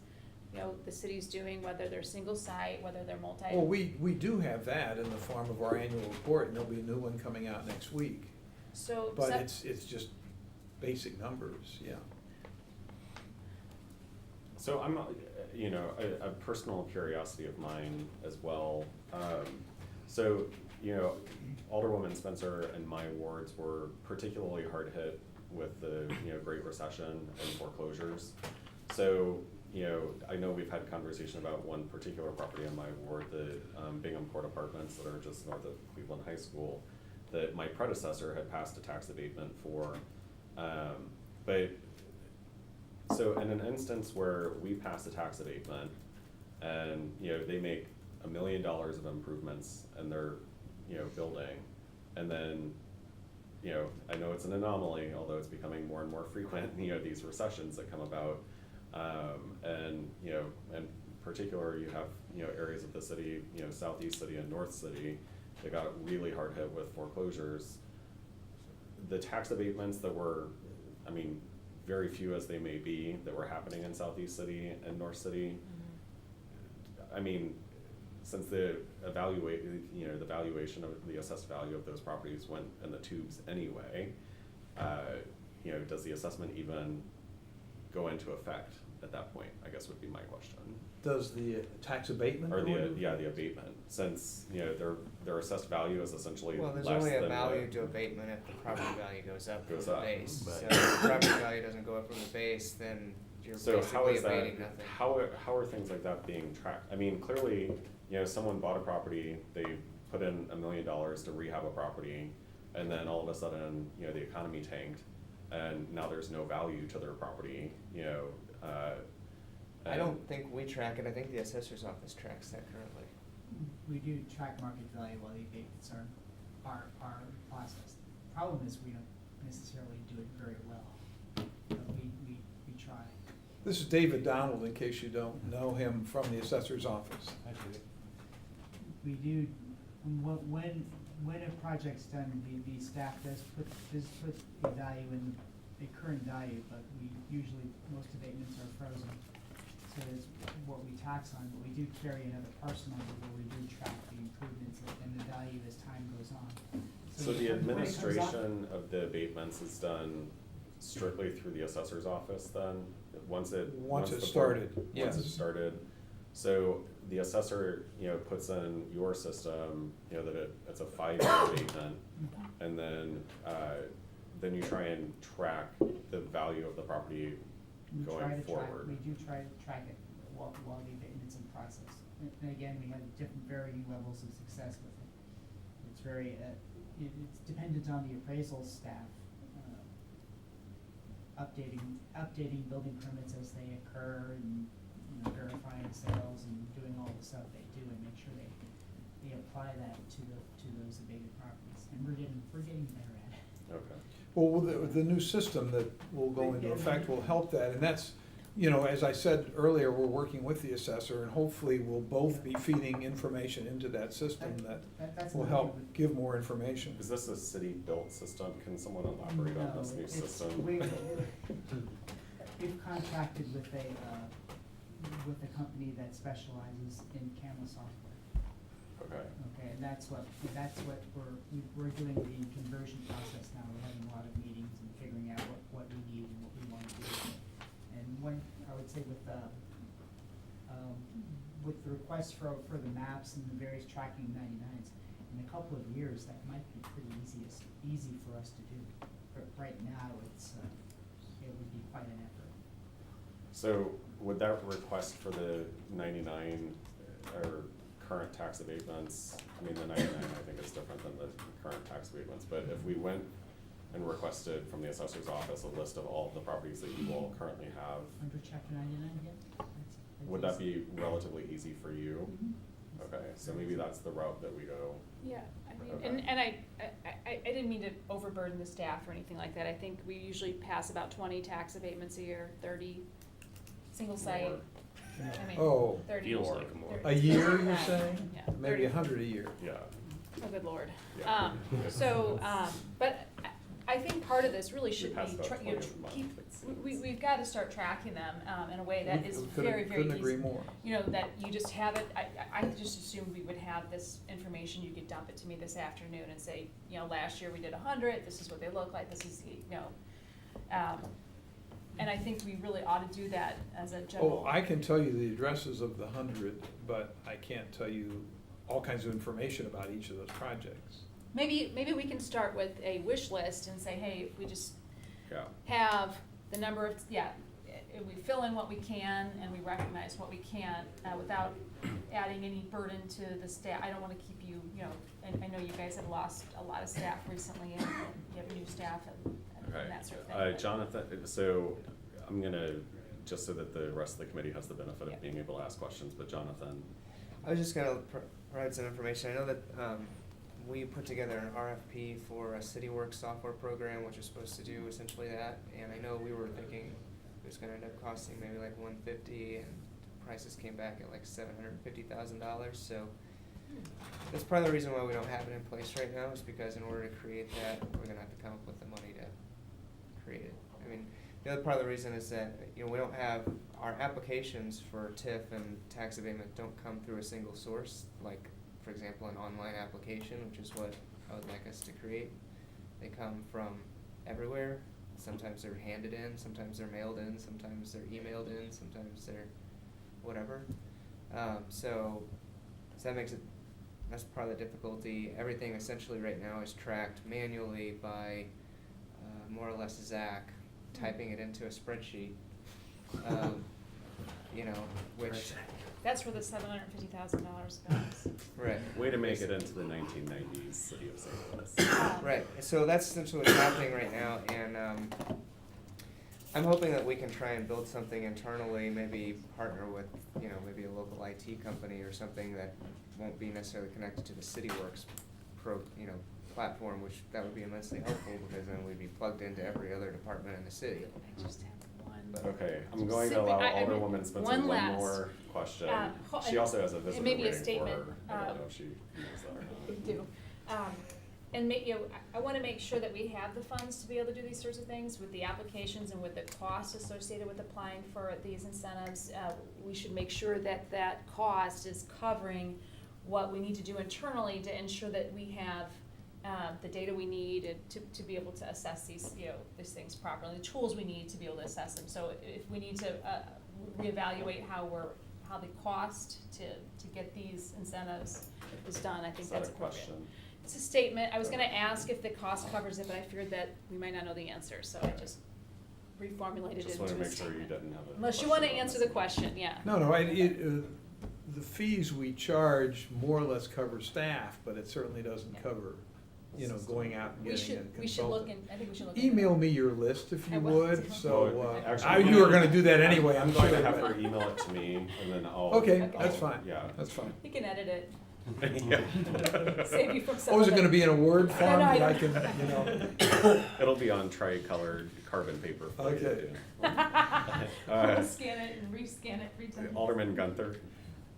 the city's doing, whether they're single site, whether they're multi. Well, we do have that in the form of our annual report, and there'll be a new one coming out next week. So. But it's just basic numbers, yeah. So I'm, a personal curiosity of mine as well. So, Alderwoman Spencer and my wards were particularly hard hit with the, Great Recession and foreclosures. So, I know we've had conversation about one particular property in my ward, the Bingham Court Apartments that are just north of Cleveland High School, that my predecessor had passed a tax abatement for. But so in an instance where we pass a tax abatement and, they make $1 million of improvements in their, building, and then, I know it's an anomaly, although it's becoming more and more frequent, these recessions that come about. And, in particular, you have, areas of the city, Southeast City and North City that got really hard hit with foreclosures. The tax abatements that were, very few as they may be, that were happening in Southeast City and North City. Since the valuation of the assessed value of those properties went in the tubes anyway, does the assessment even go into effect at that point, I guess would be my question. Does the tax abatement? Or go into- the abatement, since, you know, their assessed value is essentially Well, there's less only a than value the- to abatement if the property value goes up from Goes the up, base. So but- if the property value doesn't go up from the base, then you're So how basically is that, abating nothing. how are things like that being tracked? I mean, clearly, you know, someone bought a property, they put in $1 million to rehab a property, and then all of a sudden, you know, the economy tanked, and now there's no value to their property, you know, I don't think we track it, I think the assessor's office tracks that currently. We do track market value while the abatements are processed. Problem is, we don't necessarily do it very well, but we try. This is David Donald, in case you don't know him from the assessor's office. We do, when a project's done, the staff does put the value in the current value, but most abatements are frozen. So that's what we tax on, but we do carry another parcel number where we do track the improvements and the value as time goes on. So the when it comes up- administration of the abatements is done strictly through the assessor's office then? Once Once the it board- started, Once yes. it started, so the assessor, you know, puts in your system, you know, that it's a 5-year abatement, and then you try and track the value of the property We try going to track, forward. we do try to track it while the abatement's in process. And again, we have different varying levels of success with it. It's very, it's dependent on the appraisal staff, updating building permits as they occur and, you know, verifying sales and doing all the stuff they do and make sure they apply that to those abated properties. And we're getting better at it. Okay. Well, the new system that will go into effect will help that, and that's, you know, as I said earlier, we're working with the assessor, and hopefully we'll both be feeding information into that system That's will another help good- give more information. Is this a city-built system? Can someone elaborate on this new No, system? We've contracted with a company that specializes in camera software. Okay. Okay, and that's what we're doing the conversion process now. We're having a lot of meetings and figuring out what we need and what we want to do. And I would say with the request for the maps and the various tracking 99s, in a couple of years, that might be pretty easy for us to do. But right now, it would be quite an effort. So would that request for the 99 or current tax abatements, I mean, the 99 I think is different than the current tax abatements, but if we went and requested from the assessor's office a list of all of the properties that you all currently have, Under chapter 99 again? would that be relatively easy for you? Mhm. Okay, so maybe that's the route that we go. Yeah, I mean, Okay. and I didn't mean to overburden the staff or anything like that. I think we usually pass about 20 tax abatements a year, 30 single site. I mean, Oh. 30 Feels more. like more. A year, you're Yeah, saying? yeah, Maybe 30. 100 a year. Yeah. Oh, good lord. Yeah. But I think part of this really should pass be, about tra- 20 you know, a month, keep, it seems. we've got to start tracking them, in a way that is very, very easy. Couldn't agree more. You know, that you just have it, I just assumed we would have this information, you could dump it to me this afternoon and say, you know, last year we did 100, this is what they look like, this is, you know. And I think we really ought to do that as a general. Oh, I can tell you the addresses of the 100, but I can't tell you all kinds of information about each of those projects. Maybe we can start with a wish list and say, hey, if we just Yeah. have the number of, if we fill in what we can and we recognize what we can't, without adding any burden to the staff. I don't wanna keep you, you know, and I know you guys have lost a lot of staff recently and you have new staff and Okay. that sort of thing. Jonathan, so I'm gonna, just so that the rest of the committee has the benefit Yeah. of being able to ask questions, but Jonathan, I was just gonna provide some information. I know that we put together an RFP for a CityWorks software program, which is supposed to do essentially that. And I know we were thinking it was gonna end up costing maybe like $150, and prices came back at like $750,000. So that's part of the reason why we don't have it in place right now, is because in order to create that, we're gonna have to come up with the money to create it. I mean, the other part of the reason is that, you know, we don't have, our applications for TIF and tax abatement don't come through a single source, like, for example, an online application, which is what I would like us to create. They come from everywhere sometimes they're handed in, sometimes they're mailed in, sometimes they're emailed in, sometimes they're whatever. So that makes it, that's part of the difficulty. Everything essentially right now is tracked manually by more or less Zach typing it into a spreadsheet. You know, which That's where the $750,000 goes. right. Way to make it into the 1990s city of St. Louis. Right. So that's essentially what's happening right now, and I'm hoping that we can try and build something internally, maybe partner with, you know, maybe a local IT company or something that won't be necessarily connected to the CityWorks platform, which that would be immensely helpful because then we'd be plugged into every other department in the city. I just have one. But- Okay, I'm going to allow Alderwoman Spencer one one last, more question. ho- She also has a visitor maybe a waiting for statement, her. I don't know if she knows that or We not. do. And I wanna make sure that we have the funds to be able to do these sorts of things with the applications and with the costs associated with applying for these incentives. We should make sure that that cost is covering what we need to do internally to ensure that we have the data we need and to be able to assess these, these things properly, the tools we need to be able to assess them. So if we need to reevaluate how the cost to get these incentives is done, I think Is that that's a appropriate. question? It's a statement. I was gonna ask if the cost covers it, but I feared that we might not know the answer, so I just reformulated it Just into wanna a make sure statement. you didn't have a Unless you question wanna on answer this. the question, yeah. No, the fees we charge more or less cover staff, but it certainly doesn't cover, going out and We getting a should, consultant. we should look in, I think we should look into Email that. me your list if I you will. would, so, Well, actually, you were gonna do that anyway, I'm I'm going to sure, have but- her email it to me, and then I'll. Okay, Okay. that's fine, Yeah. that's fine. You can edit it, Yeah. save you from some Oh, is of it gonna be in a Word No, form no, I that I don't- can, It'll be on tri-colored carbon paper for you to Okay. do. Scan it and rescan it, resend it. Alderman Guenther.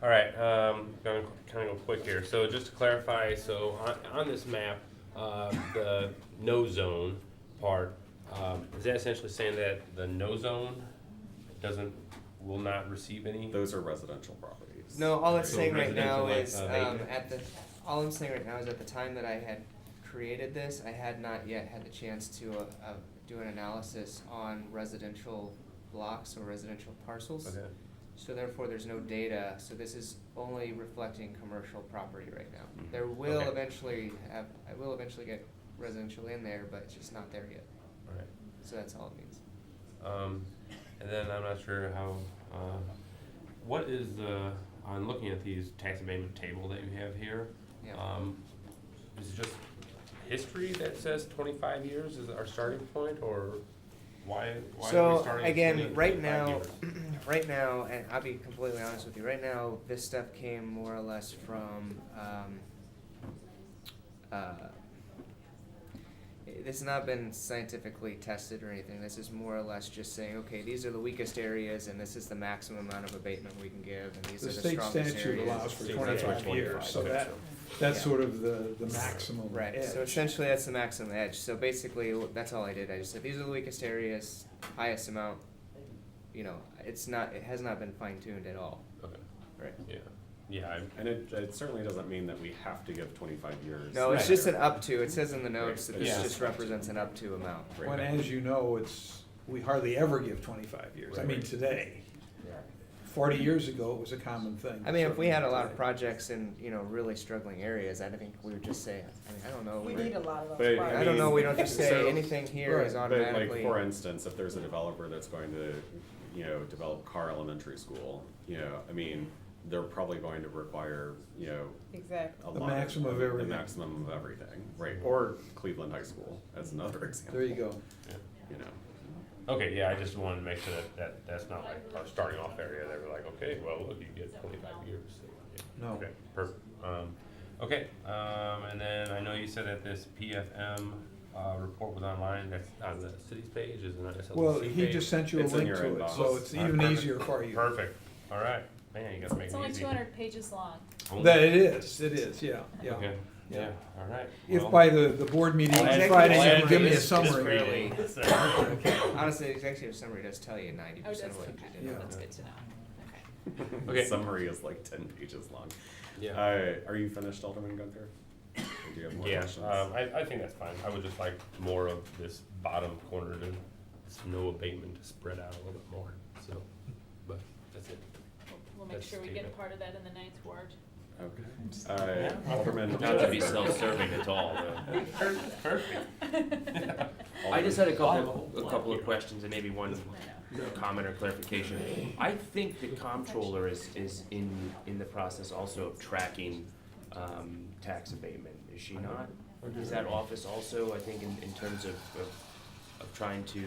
All right, gonna kind of go quick here. So just to clarify, so on this map, the no zone part, is that essentially saying that the no zone will not receive any? Those are residential properties. No, all it's So saying right now residential, is abatement? all I'm saying right now is at the time that I had created this, I had not yet had the chance to do an analysis on residential blocks or residential parcels. Okay. So therefore, there's no data. So this is only reflecting commercial property right now. Mhm. There will Okay. I will eventually get residential in there, but it's just not there yet. All right. So that's all it means. And then I'm not sure how, what is on looking at these tax abatement table that you have here, Yeah. is it just history that says 25 years is our starting point, or why are we So starting at again, 20, right 25 now, years? right now, and I'll be completely honest with you. Right now, this stuff came more or less from. This has not been scientifically tested or anything. This is more or less just saying, okay, these are the weakest areas, and this is the maximum amount of abatement we can give, and these the are the state strongest statute areas. allows for State 25 statute, years, so okay. that's Yeah. sort of the maximum Right, edge. so essentially that's the maximum edge. So basically, that's all I did. I just said, these are the weakest areas, highest amount. It has not been fine tuned at all. Okay. Right. Yeah, And it certainly doesn't mean that we have to give 25 years. No, it's Right. just an up to. It says in the notes that this Yeah. just represents an up to amount. Right. When, as you know, we hardly ever give 25 years. I mean, Right. today. 40 years ago, it was a common thing. I mean, if we had a lot of Certainly projects in, really struggling areas, I think we would just say, I don't know. We need a lot of those But, projects. I don't know, we don't just say So- anything here is Right. But like, automatically. for instance, if there's a developer that's going to, develop Carr Elementary School, I mean, they're probably going to require, Exactly. a The lot maximum of the everything. maximum of everything, right? Or Cleveland High School as another example. There you go. You know. okay, yeah, I just wanted to make sure that that's not like our starting off area. They were like, okay, well, look, you get 25 years. So, yeah. No. Okay, perfect. Okay, and then I know you said that this PFM report was online. That's on the city's page, is it not SLC Well, he page? just sent you a It's in link your to it, inbox. so it's All right, even perfect. easier for you. Perfect. All right. Man, you gotta make It's it only easy. 200 pages long. That it is, yeah. Okay. Yeah. All right. If Well, by the board meeting Well, on executive Friday, you summary can give me a is summary. really- Okay. Honestly, the executive summary does tell you 90% of what you did. Yeah. That's good to know. Okay. Okay. Summary is like 10 pages long. Yeah. Are you finished, Alderman Guenther? do you have more Yeah, questions? I think that's fine. I would just like more of this bottom corner to snow abatement to spread out a little bit more, so, but that's it. We'll make That's sure we get statement. part of that in the 9th ward. Okay. Alderman. Not to be self-serving at all, though. Perfect. I just had a couple of questions and maybe one comment or clarification. I think the comptroller is in the process also of tracking tax abatement, is she not? Is that office also, I think, in terms of trying to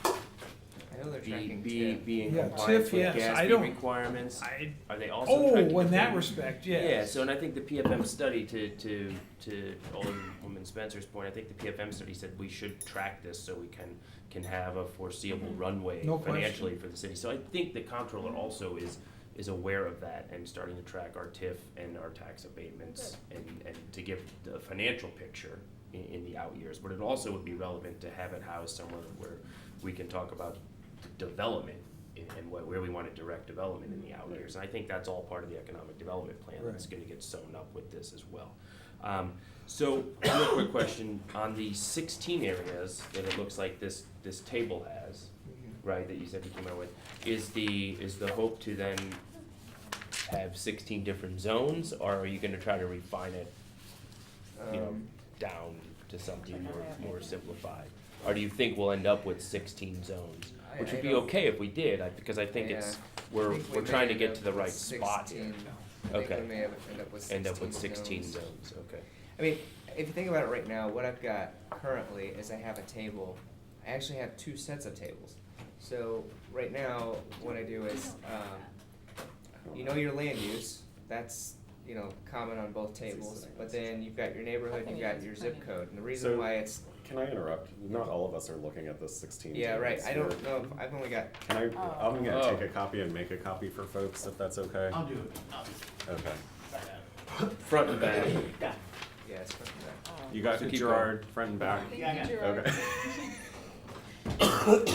I know they're tracking be in Yeah, compliance TIF, with yes. gas I fee don't- requirements? I, Are they also oh, tracking? in that the- respect, Yeah, yes. so and I think the PFM study, to Alderwoman Spencer's point, I think the PFM study said we should track this so we can have a foreseeable runway No question. financially for the city. So I think the comptroller also is aware of that and starting to track our TIF and our tax abatements and to give the financial picture in the out years. But it also would be relevant to have it housed somewhere where we can talk about development and where we want to direct development in the out years. And I think that's all part of the economic development plan that's gonna get sewn up with this as well. So, real quick question, on the 16 areas that it looks like this table has, right, that you said you came out with, is the hope to then have 16 different zones, or are you gonna try to refine it, down to something more simplified? Or do you think we'll end up with 16 zones? Which would I be don't- okay if we did, because I think it's, we're trying to get to the right spot here. I think Okay. we may have end up with 16 zones, okay. I mean, if you think about it right now, what I've got currently is I have a table. I actually have two sets of tables. So right now, what I do is, you know your land use, that's, common on both tables. But then you've got your neighborhood, you've got your zip code. And the reason So- why it's, Can I interrupt? Not all of us are looking at this 16. yeah, right, tables. I don't know, if I've only got, Can I, I'm gonna Oh. take a copy and make a copy for folks, if that's okay? I'll do it. Okay. Front and back. yeah, it's front and back. You got So keep Gerard, front and back? Thank Yeah, I you, got it. Gerard.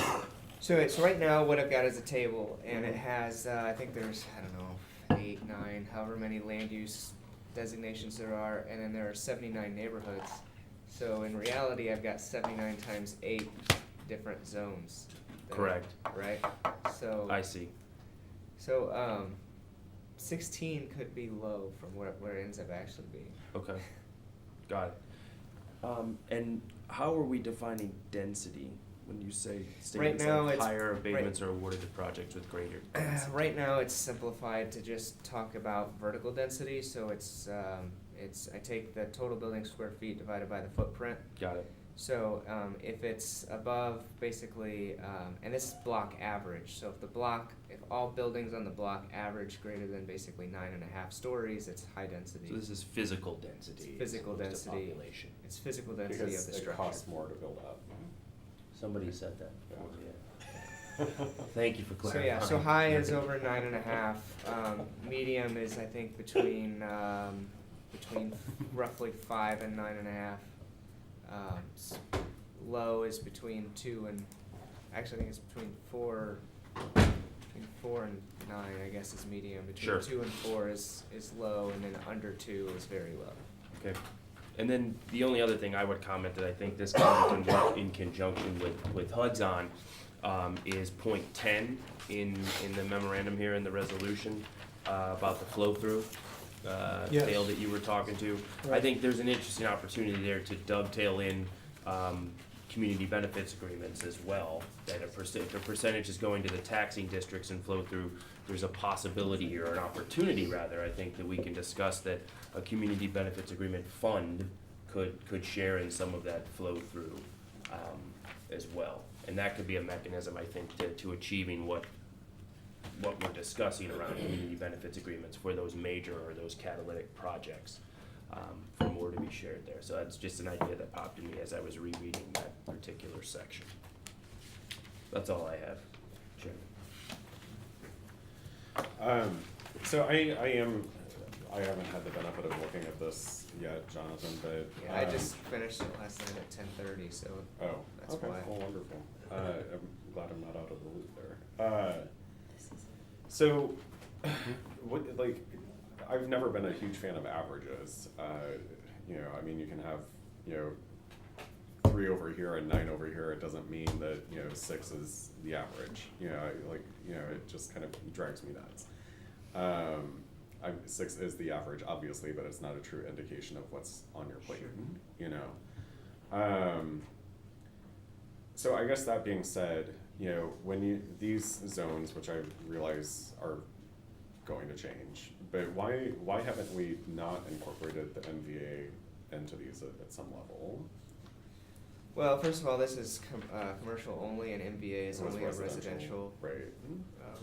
Okay. So right now, what I've got is a table, and it has, I think there's, I don't know, 8, 9, however many land use designations there are, and then there are 79 neighborhoods. So in reality, I've got 79 times 8 different zones. that- Correct. Right? So, I see. 16 could be low from where it ends up actually being. Okay, got it. And how are we defining density when you say statements now like it's- higher abatements are awarded to projects with greater density? Right now, it's simplified to just talk about vertical density, so I take the total building square feet divided by the footprint. Got it. So, if it's above, basically, and this is block average, so if all buildings on the block average greater than basically 9.5 stories, it's high density. So this is physical density. It's physical as opposed to density. population. It's physical density of Because the it structure. costs more to build up. Somebody said that. Yeah. Thank you for So clarifying. yeah, so high is over 9.5, medium is I think between roughly 5 and 9.5. Low is between 2 and, actually I think it's between 4 and 9 I guess is medium. Sure. Between 2 and 4 is low, and then under 2 is very low. Okay. And then the only other thing I would comment that I think this comment can work in conjunction with HUD's on, is point 10 in the memorandum here in the resolution, about the flow-through, Yes. Dale, that you were talking to. I Right. think there's an interesting opportunity there to dovetail in, community benefits agreements as well, that if a percentage is going to the taxing districts and flow through, there's a possibility or an opportunity rather, I think, that we can discuss that a community benefits agreement fund could share in some of that flow through, as well. And that could be a mechanism, I think, to achieving what we're discussing around community benefits agreements for those major or those catalytic projects, for more to be shared there. So that's just an idea that popped in me as I was rereading that particular section. That's all I have, Chairman. So I haven't had the benefit of looking at this yet, Jonathan, but. Yeah, I just finished it last night at 10:30, so Oh, that's okay, why. well, wonderful. I'm glad I'm not out of the loop there. So, what, like, I've never been a huge fan of averages. You know, I mean, you can have, you know, 3 over here and 9 over here. It doesn't mean that, you know, 6 is the average. You know, like, you know, it just kind of drags me nuts. 6 is the average, obviously, but it's not a true indication of what's on your plate, you know. So I guess that being said, you know, when these zones, which I realize are going to change, but why haven't we not incorporated the MVA into these at some level? Well, first of all, this is commercial only, and MVA is only a residential. Right.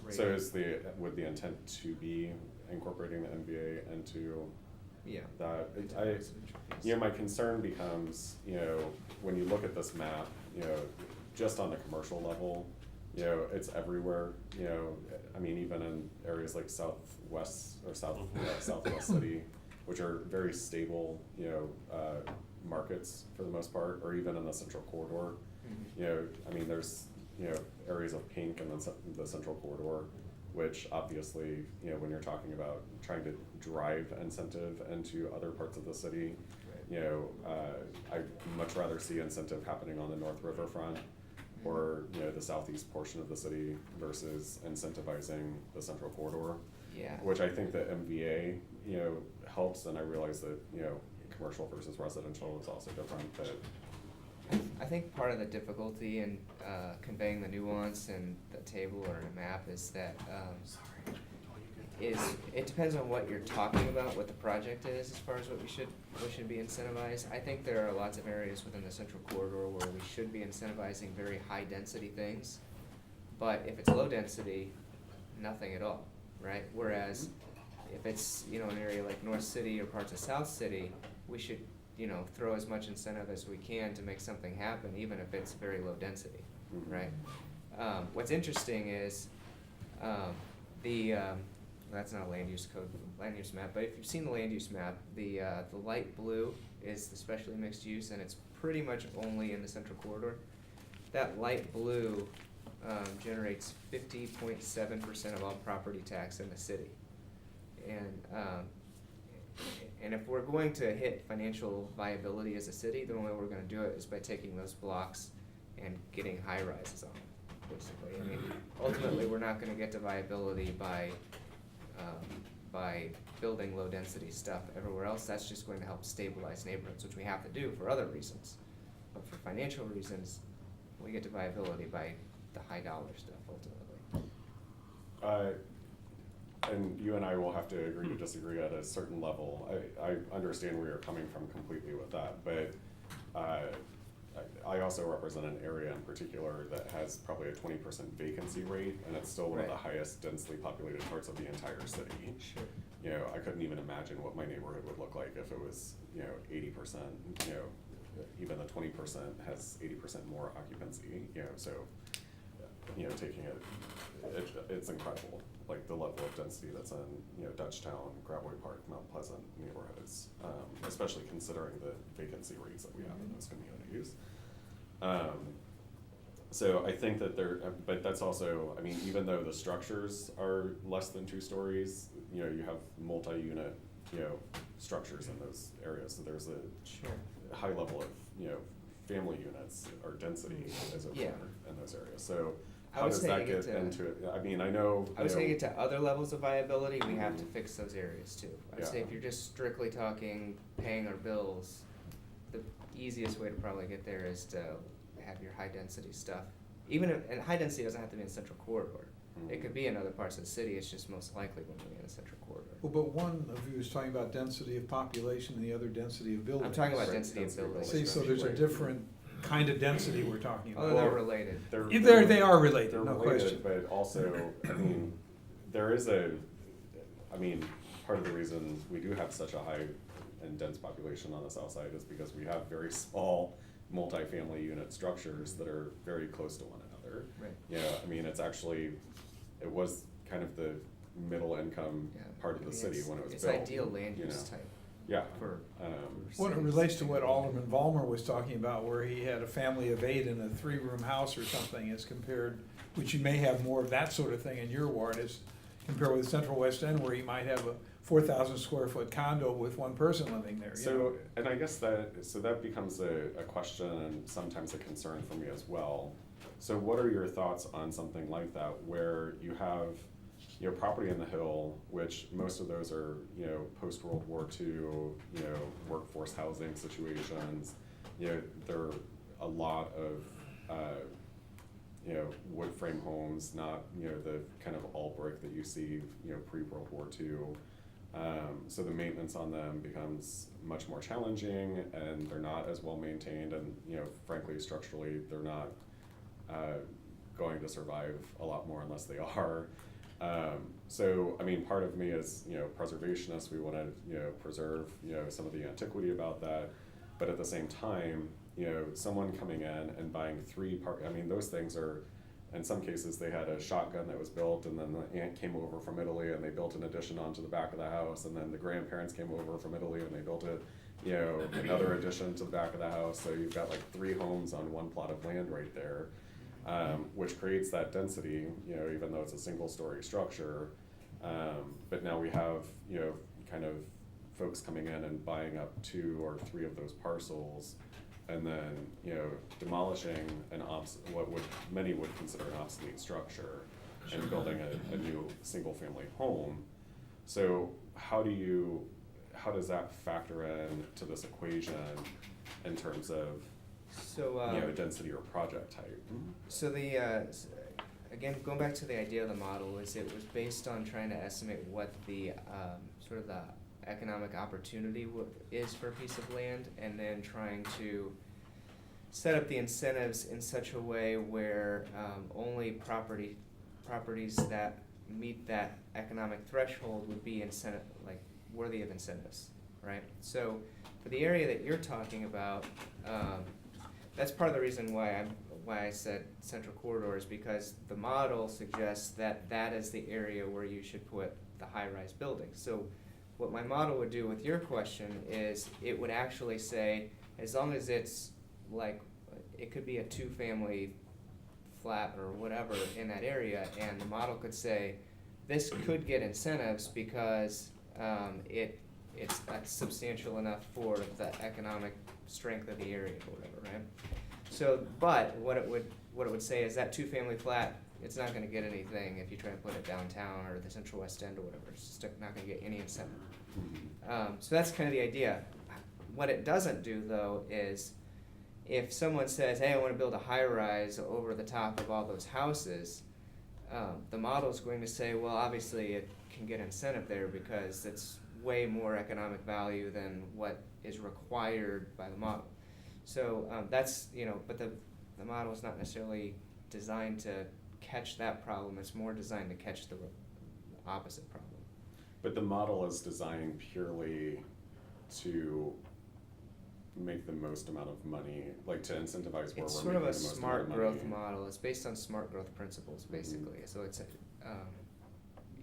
Rating. So would the intent to be incorporating the MVA into that? You know, my concern becomes, you know, when you look at this map, you know, just on the commercial level, you know, it's everywhere. You know, I mean, even in areas like southwest or southwest city, which are very stable, you know, markets for the most part, or even in the central corridor. You know, I mean, there's, you know, areas of pink in the central corridor, which obviously, you know, when you're talking about trying to drive incentive into other parts of the city, you know, I'd much rather see incentive happening on the North Riverfront or, you know, the southeast portion of the city versus incentivizing the central corridor. Yeah. Which I think that MVA, you know, helps, and I realize that, you know, commercial versus residential is also different, but I think part of the difficulty in conveying the nuance in the table or in a map is that it depends on what you're talking about, what the project is, as far as what should be incentivized. I think there are lots of areas within the central corridor where we should be incentivizing very high density things, but if it's low density, nothing at all, right? Whereas if it's, you know, an area like North City or parts of South City, we should, you know, throw as much incentive as we can to make something happen, even if it's very low density, right? What's interesting is that's not a land use map, but if you've seen the land use map, the light blue is the specially mixed use, and it's pretty much only in the central corridor. That light blue generates 50.7% of all property tax in the city. And if we're going to hit financial viability as a city, the only way we're gonna do it is by taking those blocks and getting high rises on them, basically. I mean, ultimately, we're not gonna get to viability by building low density stuff everywhere else. That's just going to help stabilize neighborhoods, which we have to do for other reasons. But for financial reasons, we get to viability by the high dollar stuff ultimately. And you and I will have to agree to disagree at a certain level. I understand where you're coming from completely with that, but I also represent an area in particular that has probably a 20% vacancy rate, and it's still one of the highest densely populated parts of the entire city. Sure. You know, I couldn't even imagine what my neighborhood would look like if it was, you know, 80%, you know, even the 20% has 80% more occupancy, you know, so, you know, taking it's incredible, like the level of density that's in, you know, Dutchtown, Gravois Park, Mount Pleasant neighborhoods, especially considering the vacancy rates that we have in those communities. So I think that but that's also, I mean, even though the structures are less than 2 stories, you know, you have multi-unit, you know, structures in those areas, so there's a high level of, you know, family units or density as it were in those areas. So how does that get into it? I mean, I know. I would say get to other levels of viability, we have to fix those areas too. I'd say if you're just strictly talking paying our bills, the easiest way to probably get there is to have your high density stuff. And high density doesn't have to be in the central corridor. It could be in other parts of the city, it's just most likely going to be in the central corridor. Well, but one of you was talking about density of population and the other density of buildings. I'm talking about density of buildings. See, so there's a different kind of density we're talking about. Oh, they're related. They are related, they're no related, question. But also, I mean, part of the reason we do have such a high and dense population on the south side is because we have very small multifamily unit structures that are very close to one another. Right. Yeah, I mean, it was kind of the middle income part of the city when it was built. It's ideal land use type. Yeah. Well, it relates to what Alderman Vollmer was talking about, where he had a family of 8 in a 3-room house or something, as compared, which you may have more of that sort of thing in your ward, as compared with Central West End, where you might have a 4,000 square foot condo with one person living there, you know? So, and I guess that becomes a question and sometimes a concern for me as well. So what are your thoughts on something like that, where you have, you know, property in the Hill, which most of those are, you know, post-World War II, you know, workforce housing situations. You know, there are a lot of, you know, wood frame homes, not, you know, the kind of all brick that you see, you know, pre-World War II. So the maintenance on them becomes much more challenging, and they're not as well maintained, and, you know, frankly, structurally, they're not going to survive a lot more unless they are. So, I mean, part of me is, you know, preservationist. We want to, you know, preserve, you know, some of the antiquity about that, but at the same time, you know, someone coming in and buying I mean, those things are, in some cases, they had a shotgun that was built, and then the aunt came over from Italy and they built an addition onto the back of the house, and then the grandparents came over from Italy and they built it, you know, another addition to the back of the house. So you've got like 3 homes on one plot of land right there, which creates that density, you know, even though it's a single story structure. But now we have, you know, kind of folks coming in and buying up 2 or 3 of those parcels, and then, you know, demolishing what many would consider an obsolete structure, and building a new single family home. So how does that factor in to this equation in terms of, you know, density or project type? So again, going back to the idea of the model, is it was based on trying to estimate what the sort of the economic opportunity is for a piece of land, and then trying to set up the incentives in such a way where only properties that meet that economic threshold would be worthy of incentives, right? So for the area that you're talking about, that's part of the reason why I said central corridor, is because the model suggests that that is the area where you should put the high-rise buildings. So what my model would do with your question is it would actually say, as long as it's like, it could be a 2-family flat or whatever in that area, and the model could say, this could get incentives because it's substantial enough for the economic strength of the area or whatever, right? So, but what it would say is that 2-family flat, it's not gonna get anything if you try to put it downtown or the Central West End or whatever. It's just not gonna get any incentive. So that's kind of the idea. What it doesn't do, though, is if someone says, hey, I wanna build a high-rise over the top of all those houses, the model's going to say, well, obviously it can get incentive there because it's way more economic value than what is required by the model. So that's, you know, but the model is not necessarily designed to catch that problem. It's more designed to catch the opposite problem. But the model is designed purely to make the most amount of money, like to incentivize where It's we're sort making of a the most smart amount of growth money. model. It's based on smart growth principles, basically. So it's,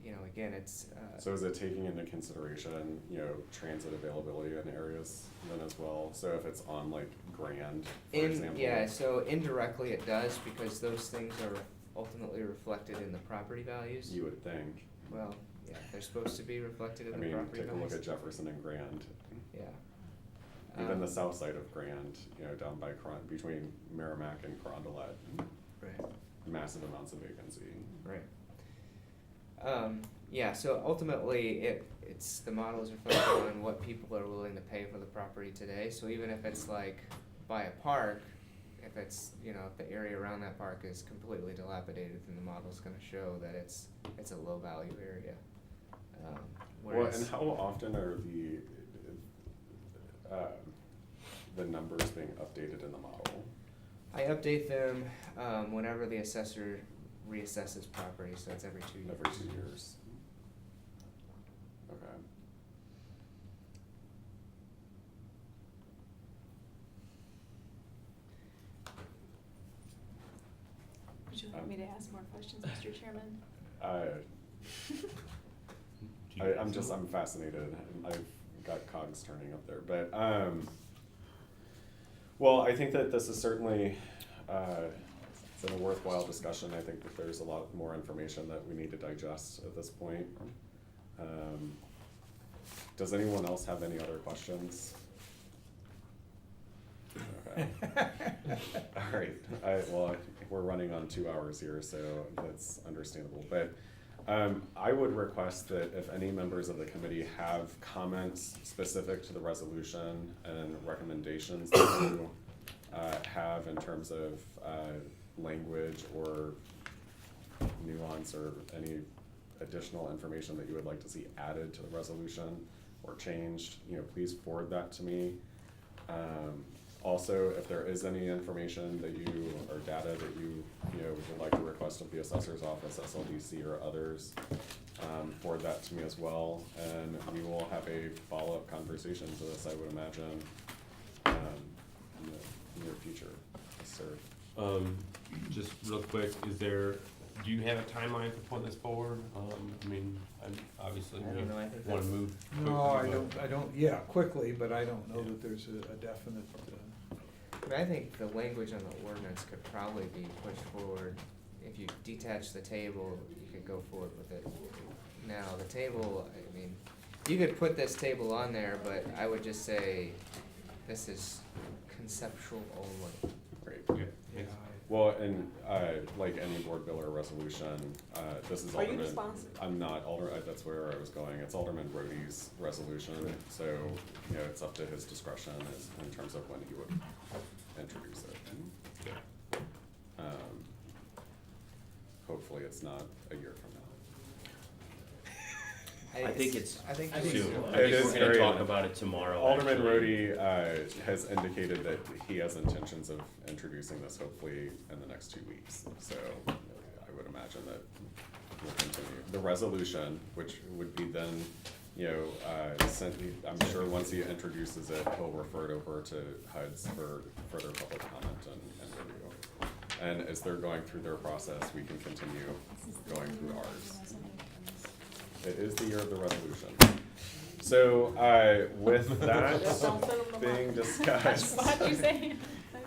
you know, again, it's. So is it taking into consideration, you know, transit availability in areas then as well? So if it's on like Grand, for example? Yeah, so indirectly it does, because those things are ultimately reflected in the property values. You would think. Well, yeah, they're supposed to be reflected in I the mean, property take a values. look at Jefferson and Grand. Yeah. Even the south side of Grand, you know, down by between Merrimack and Carondelet. Right. Massive amounts of vacancy. Right. Yeah, so ultimately, it's the model is reflected on what people are willing to pay for the property today. So even if it's like by a park, if it's, you know, if the area around that park is completely dilapidated, then the model's gonna show that it's a low value area. Well, and how often are the numbers being updated in the model? I update them whenever the assessor reassesses property, so it's every 2 years. Every 2 years. Okay. Would you like me to ask more questions, Mr. Chairman? I'm fascinated. I've got cogs turning up there, but well, I think that this is certainly it's been a worthwhile discussion. I think that there's a lot more information that we need to digest at this point. Does anyone else have any other questions? Okay. All right, well, we're running on 2 hours here, so that's understandable, but I would request that if any members of the committee have comments specific to the resolution and recommendations that you have in terms of language or nuance or any additional information that you would like to see added to the resolution or changed, please forward that to me. Also, if there is any information that you, or data that you would like to request of the assessor's office, SLDC, or others, forward that to me as well, and we will have a follow-up conversation to this, I would imagine, in the near future. Yes, sir. Just real quick, do you have a timeline for putting this forward? Obviously, I don't know, I think wanna that's- move. No, I don't, yeah, quickly, but I don't know that there's a definite, I think the language on the ordinance could probably be pushed forward. If you detach the table, you could go forward with it. Now, the table, you could put this table on there, but I would just say this is conceptual only. Great. Yeah. Well, and like any board bill or resolution, this is Are you Alderman. the sponsor? I'm not that's where I was going. It's Alderman Rody's resolution, so it's up to his discretion in terms of when he would introduce it. Hopefully, it's not a year from now. I think it's I think soon. soon. I It think is we're gonna very- talk about it tomorrow. Alderman actually. Rody has indicated that he has intentions of introducing this hopefully in the next 2 weeks. So I would imagine that we'll continue. The resolution, which would be then, I'm sure once he introduces it, he'll refer it over to HUD's for further public comment and review. And as they're going through their process, we can continue going through ours. It is the year of the resolution. So, with that being discussed, What'd you say?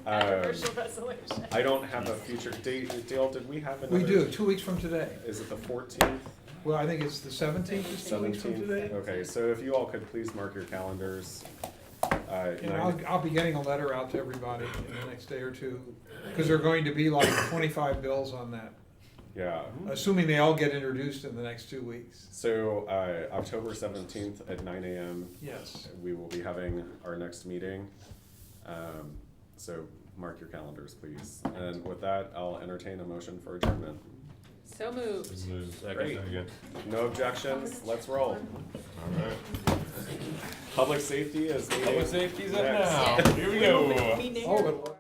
Controversial resolution. I don't have a future date. Dale, did we have another? we do, 2 weeks from today. Is it the 14th? Well, I think it's the 17th, is 2 weeks from 17th? today. Okay, so if you all could please mark your calendars. And I'll be getting a letter out to everybody in the next day or two, because there are going to be like 25 bills on that, Yeah. assuming they all get introduced in the next 2 weeks. So, October 17th at 9 a.m. Yes. we will be having our next meeting. So mark your calendars, please. And with that, I'll entertain a motion for adjournment. So moved. Great. No objections, let's roll. Alright. Public safety is meeting Public safety's up next. now. Here we go. Oh,